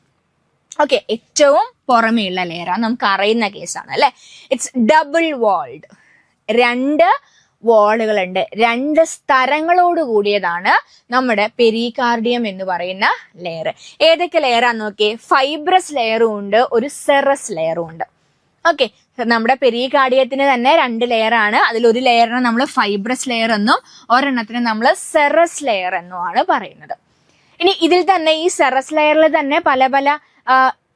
ഓക്കെ, ഏറ്റവും പുറമെയുള്ള ലെയർ ആണ്, നമുക്ക് അറിയുന്ന കേസാണ് അല്ലെ. ഇറ്റ്സ് ഡബിൾ വാൾഡ്, 2 വാളുകളുണ്ട്, 2 സ്തരങ്ങളോട് കൂടിയതാണ് നമ്മുടെ പെരികാർഡിയം എന്ന് പറയുന്ന ലെയർ. ഏതൊക്കെ ലെയറാന്ന് നോക്കിയേ, ഫൈബ്രസ് ലെയറും ഉണ്ട്, ഒരു സെറസ് ലെയറും ഉണ്ട്. ഓക്കെ, നമ്മുടെ പെരികാർഡിയത്തിന് തന്നെ 2 ലെയർ ആണ്. അതിലൊരു ലെയറിനെ നമ്മൾ ഫൈബ്രസ് ലെയർ എന്നും ഒരെണ്ണത്തിന് നമ്മൾ സെറസ് ലെയർ എന്നുമാണ് പറയുന്നത്. ഇനി ഇതിൽ തന്നെ ഈ സെറസ് ലെയറിൽ തന്നെ പല പല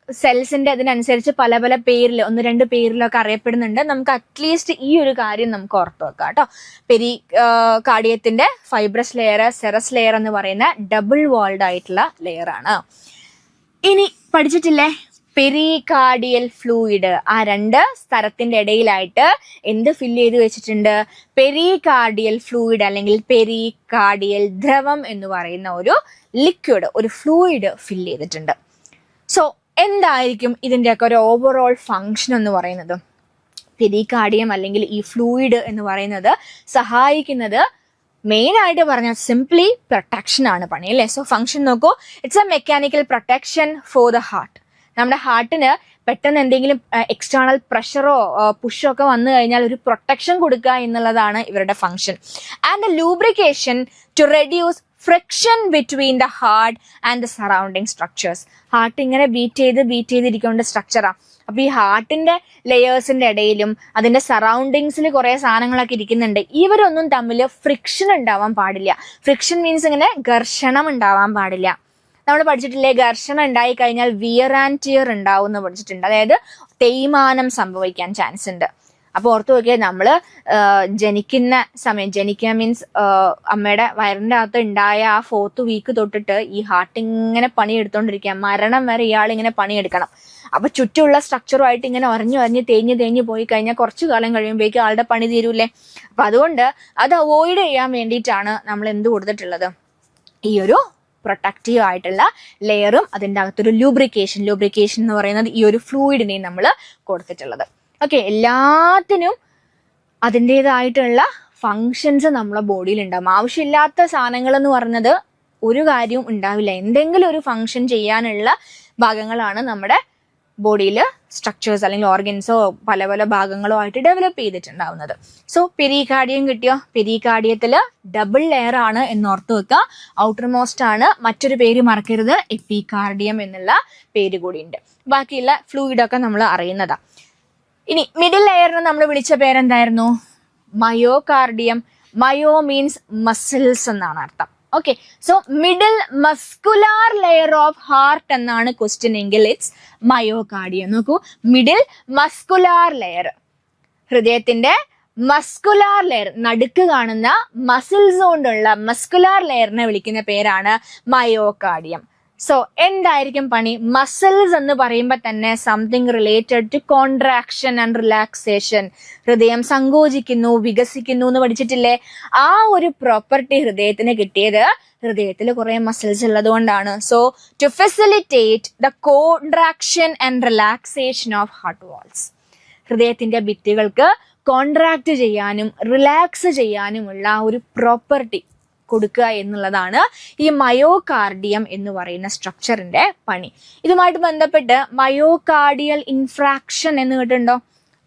സെൽസിന്റെ അതിനനുസരിച്ച് പല പല പേരിൽ, 1-2 പേരിലൊക്കെ അറിയപ്പെടുന്നുണ്ട്. നമുക്ക് അറ്റ്ലീസ്റ്റ് ഈ ഒരു കാര്യം നമുക്ക് ഓർത്ത് വെക്കാം കേട്ടോ. പെരികാർഡിയത്തിന്റെ ഫൈബ്രസ് ലെയർ, സെറസ് ലെയർ എന്ന് പറയുന്ന ഡബിൾ വാൾഡ് ആയിട്ടുള്ള ലെയർ ആണ്. ഇനി പഠിച്ചിട്ടില്ലേ പെരികാർഡിയൽ ഫ്ലൂയിഡ്? ആ 2 സ്ഥലത്തിന്റെ ഇടയിലായിട്ട് എന്ത് ഫില്ല് ചെയ്ത് വെച്ചിട്ടുണ്ട്? പെരികാർഡിയൽ ഫ്ലൂയിഡ് അല്ലെങ്കിൽ പെരികാർഡിയൽ ദ്രവം എന്ന് പറയുന്ന ഒരു ലിക്വിഡ്, ഒരു ഫ്ലൂയിഡ് ഫില്ല് ചെയ്തിട്ടുണ്ട്. സോ എന്തായിരിക്കും ഇതിൻ്റെയൊക്കെ ഒരു ഓവറോൾ ഫങ്ഷൻ എന്ന് പറയുന്നത്? പെരികാർഡിയം അല്ലെങ്കിൽ ഈ ഫ്ലൂയിഡ് എന്ന് പറയുന്നത് സഹായിക്കുന്നത് മെയിൻ ആയിട്ട് പറഞ്ഞാൽ സിംപ്ലി പ്രൊട്ടക്ഷൻ ആണ് പണി അല്ലേ. സോ ഫങ്ഷൻ നോക്കൂ, it's A mechanical protection for the heart. നമ്മുടെ ഹാർട്ടിന് പെട്ടെന്ന് എന്തെങ്കിലും എക്സ്റ്റേണൽ പ്രഷറോ പുഷോ ഒക്കെ വന്നു കഴിഞ്ഞാൽ ഒരു പ്രൊട്ടക്ഷൻ കൊടുക്കുക എന്നുള്ളതാണ് ഇവരുടെ function. And the lubrication to reduce friction between the heart and the surrounding structures. Heart ഇങ്ങനെ ബീറ്റ് ചെയ്തിരിക്കേണ്ട സ്ട്രക്ചറാണ്. അപ്പൊ ഈ ഹാർട്ടിന്റെ ലെയേഴ്സിന്റെ ഇടയിലും അതിന്റെ സറൗണ്ടിങ്സിൽ കുറെ സാധനങ്ങളൊക്കെ ഇരിക്കുന്നുണ്ട്. ഇവരൊന്നും തമ്മിൽ ഫ്രിക്ഷൻ ഉണ്ടാവാൻ പാടില്ല. ഫ്രിക്ഷൻ മീൻസ് ഇങ്ങനെ ഘർഷണം ഉണ്ടാവാൻ പാടില്ല. നമ്മൾ പഠിച്ചിട്ടില്ലേ, ഘർഷണം ഉണ്ടായി കഴിഞ്ഞാൽ വിയർ ആൻഡ് ടിയർ ഉണ്ടാവും എന്ന് പഠിച്ചിട്ടുണ്ട്. അതായത് തേയ്മാനം സംഭവിക്കാൻ ചാൻസ് ഉണ്ട്. അപ്പൊ ഓർത്ത് നോക്കിയാൽ നമ്മള് ജനിക്കുന്ന സമയം, ജനിക്കുക മീൻസ് അമ്മയുടെ വയറിന്റെ അകത്ത് ഉണ്ടായ ആ 4th വീക്ക് തൊട്ടിട്ട് ഈ ഹാർട്ട് ഇങ്ങനെ പണിയെടുത്തോണ്ടിരിക്കുക, മരണം വരെ ഇയാൾ ഇങ്ങനെ പണിയെടുക്കണം. അപ്പൊ ചുറ്റുമുള്ള സ്ട്രക്ചറുമായിട്ട് ഇങ്ങനെ ഒരഞ്ഞു തേഞ്ഞ് പോയി കഴിഞ്ഞാൽ കുറച്ചു കാലം കഴിയുമ്പോഴേക്കും ആളുടെ പണി തീരൂലേ. അപ്പൊ അതുകൊണ്ട് അത് അവോയ്ഡ് ചെയ്യാൻ വേണ്ടിയിട്ടാണ് നമ്മൾ എന്ത് കൊടുത്തിട്ടുള്ളത്, ഈ ഒരു പ്രൊട്ടക്റ്റീവ് ആയിട്ടുള്ള ലെയറും അതിൻ്റെ അകത്തൊരു ലൂബ്രിക്കേഷൻ എന്ന് പറയുന്നത് ഈ ഒരു ഫ്ലൂയിഡിനെയും നമ്മൾ കൊടുത്തിട്ടുള്ളത്. ഓക്കെ, എല്ലാത്തിനും അതിൻ്റെതായിട്ടുള്ള ഫങ്ഷൻസ് നമ്മളെ ബോഡിയിൽ ഉണ്ടാകും. ആവശ്യമില്ലാത്ത സാധനങ്ങൾ എന്ന് പറഞ്ഞത് ഒരു കാര്യവും ഉണ്ടാവില്ല. എന്തെങ്കിലും ഒരു ഫങ്ഷൻ ചെയ്യാനുള്ള ഭാഗങ്ങളാണ് നമ്മുടെ ബോഡിയിൽ സ്ട്രക്ചേഴ്സ് അല്ലെങ്കിൽ ഓർഗൻസോ പല പല ഭാഗങ്ങളോ ആയിട്ട് ഡെവലപ്പ് ചെയ്തിട്ടുണ്ടാവുന്നത്. സോ പെരികാർഡിയം കിട്ടിയോ? പെരികാർഡിയത്തിൽ ഡബിൾ ലെയർ ആണ് എന്ന് ഓർത്ത് വെക്കുക. ഔട്ടർ മോസ്റ്റ് ആണ്, മറ്റൊരു പേര് മറക്കരുത്, എപ്പികാർഡിയം എന്നുള്ള പേര് കൂടിയുണ്ട്. ബാക്കിയുള്ള ഫ്ലൂയിഡൊക്കെ നമ്മൾ അറിയുന്നതാ. ഇനി മിഡിൽ ലെയറിന് നമ്മൾ വിളിച്ച പേരെന്തായിരുന്നു? മയോകാർഡിയം. മയോ മീൻസ് മസിൽസ് എന്നാണ് അർത്ഥം. Okay, so middle muscular layer of heart എന്നാണ് ക്വസ്റ്റ്യൻ എങ്കിൽ ഇറ്റ്സ് മയോകാർഡിയം. നോക്കൂ, മിഡിൽ മസ്കുലാർ ലെയർ, ഹൃദയത്തിന്റെ മസ്കുലാർ ലെയർ, നടുക്ക് കാണുന്ന മസിൽസ് കൊണ്ടുള്ള മസ്കുലാർ ലെയറിനെ വിളിക്കുന്ന പേരാണ് മയോകാർഡിയം. സോ എന്തായിരിക്കും പണി? മസിൽസ് എന്ന് പറയുമ്പോൾ തന്നെ something related to contraction and relaxation. ഹൃദയം സങ്കോചിക്കുന്നു, വികസിക്കുന്നു എന്ന് പഠിച്ചിട്ടില്ലേ? ആ ഒരു പ്രോപ്പർട്ടി ഹൃദയത്തിന് കിട്ടിയത് ഹൃദയത്തിൽ കുറെ മസിൽസ് ഉള്ളത് കൊണ്ടാണ്. So to facilitate the contraction and relaxation of heart walls, ഹൃദയത്തിന്റെ ഭിത്തികൾക്ക് കോൺട്രാക്ട് ചെയ്യാനും റിലാക്സ് ചെയ്യാനുമുള്ള ഒരു പ്രോപ്പർട്ടി കൊടുക്കുക എന്നുള്ളതാണ് ഈ മയോകാർഡിയം എന്ന് പറയുന്ന സ്ട്രക്ചറിന്റെ പണി. ഇതുമായിട്ട് ബന്ധപ്പെട്ട് മയോകാർഡിയൽ ഇൻഫ്രാക്ഷൻ എന്ന് കേട്ടിട്ടുണ്ടോ?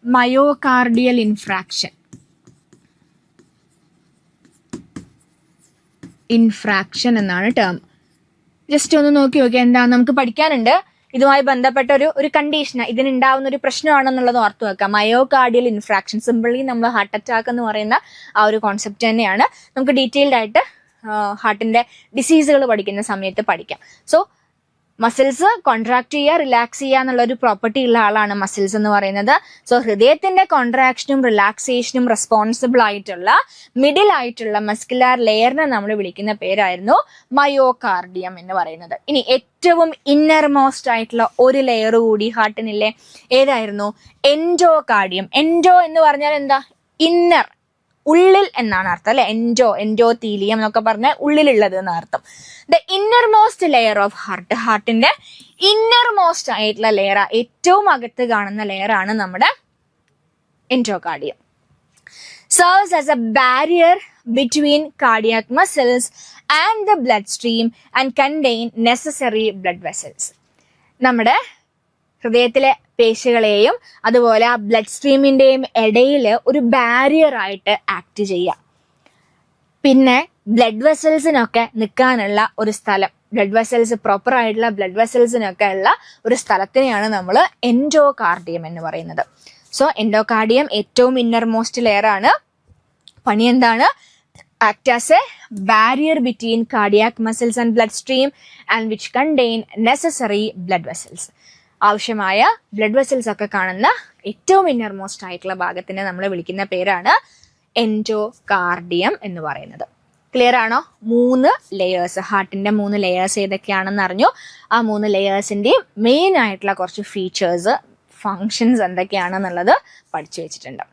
മയോകാർഡിയൽ ഇൻഫ്രാക്ഷൻ എന്നാണ് ടേം. ജസ്റ്റ് ഒന്ന് നോക്കി നോക്കിയാൽ എന്താ നമുക്ക് പഠിക്കാനുണ്ട്. ഇതുമായി ബന്ധപ്പെട്ട ഒരു കണ്ടീഷൻ, ഇതിനുണ്ടാവുന്ന ഒരു പ്രശ്നമാണെന്നുള്ളത് ഓർത്തു വെക്കാം. മയോകാർഡിയൽ ഇൻഫ്രാക്ഷൻ, സിമ്പിളി നമ്മൾ ഹാർട്ട് അറ്റാക്ക് എന്ന് പറയുന്ന ആ ഒരു കോൺസെപ്റ്റ് തന്നെയാണ്. നമുക്ക് ഡീറ്റെയിൽഡ് ആയിട്ട് ഹാർട്ടിന്റെ ഡിസീസുകൾ പഠിക്കുന്ന സമയത്ത് പഠിക്കാം. സോ മസിൽസ് കോൺട്രാക്ട് ചെയ്യുക, റിലാക്സ് ചെയ്യുക എന്നുള്ള ഒരു പ്രോപ്പർട്ടി ഉള്ള ആളാണ് മസിൽസ് എന്ന് പറയുന്നത്. സോ ഹൃദയത്തിന്റെ കോൺട്രാക്ഷനും റിലാക്സേഷനും റെസ്പോൺസിബിൾ ആയിട്ടുള്ള മിഡിൽ ആയിട്ടുള്ള മസ്കുലാർ ലെയറിനെ നമ്മൾ വിളിക്കുന്ന പേരായിരുന്നു മയോകാർഡിയം എന്ന് പറയുന്നത്. ഇനി ഏറ്റവും ഇന്നർ മോസ്റ്റ് ആയിട്ടുള്ള ഒരു ലെയർ കൂടി ഹാർട്ടിനില്ലേ, ഏതായിരുന്നു? എൻഡോകാർഡിയം. എൻഡോ എന്ന് പറഞ്ഞാൽ എന്താ? ഇന്നർ, ഉള്ളിൽ എന്നാണ് അർത്ഥം അല്ലെ. എൻഡോതീലിയം എന്നൊക്കെ പറഞ്ഞാൽ ഉള്ളിലുള്ളത് എന്ന അർത്ഥം. The innermost layer of heart, ഹാർട്ടിന്റെ ഇന്നർ മോസ്റ്റ് ആയിട്ടുള്ള ലെയർ, ഏറ്റവും അകത്ത് കാണുന്ന ലെയർ ആണ് നമ്മുടെ endocardium. Serves as a barrier between cardiac muscles and the bloodstream and contain necessary blood vessels. നമ്മുടെ ഹൃദയത്തിലെ പേശികളെയും അതുപോലെ ആ ബ്ലഡ് സ്ട്രീമിന്റെയും ഇടയിൽ ഒരു ബാരിയർ ആയിട്ട് ആക്ട് ചെയ്യുക. പിന്നെ ബ്ലഡ് വെസൽസിനൊക്കെ നിൽക്കാനുള്ള ഒരു സ്ഥലം, ബ്ലഡ് വെസൽസ്, പ്രോപ്പർ ആയിട്ടുള്ള ബ്ലഡ് വെസൽസിനൊക്കെ ഉള്ള ഒരു സ്ഥലത്തിനെയാണ് നമ്മൾ എൻഡോകാർഡിയം എന്ന് പറയുന്നത്. സോ എൻഡോകാർഡിയം ഏറ്റവും ഇന്നർ മോസ്റ്റ് ലെയർ ആണ്. പണി എന്താണ്? act as a barrier between cardiac muscles and bloodstream and which contain necessary blood vessels. ആവശ്യമായ ബ്ലഡ് വെസൽസ് ഒക്കെ കാണുന്ന ഏറ്റവും ഇന്നർ മോസ്റ്റ് ആയിട്ടുള്ള ഭാഗത്തിനെ നമ്മൾ വിളിക്കുന്ന പേരാണ് എൻഡോകാർഡിയം എന്ന് പറയുന്നത്. ക്ലിയർ ആണോ? 3 ലെയേഴ്സ്, ഹാർട്ടിന്റെ 3 ലെയേഴ്സ് ഏതൊക്കെയാണെന്ന് അറിഞ്ഞു. ആ 3 ലെയേഴ്സിന്റെയും മെയിൻ ആയിട്ടുള്ള കുറച്ച് ഫീച്ചേഴ്സ്, ഫങ്ഷൻസ് എന്തൊക്കെയാണെന്നുള്ളത് പഠിച്ചു വെച്ചിട്ടുണ്ട്.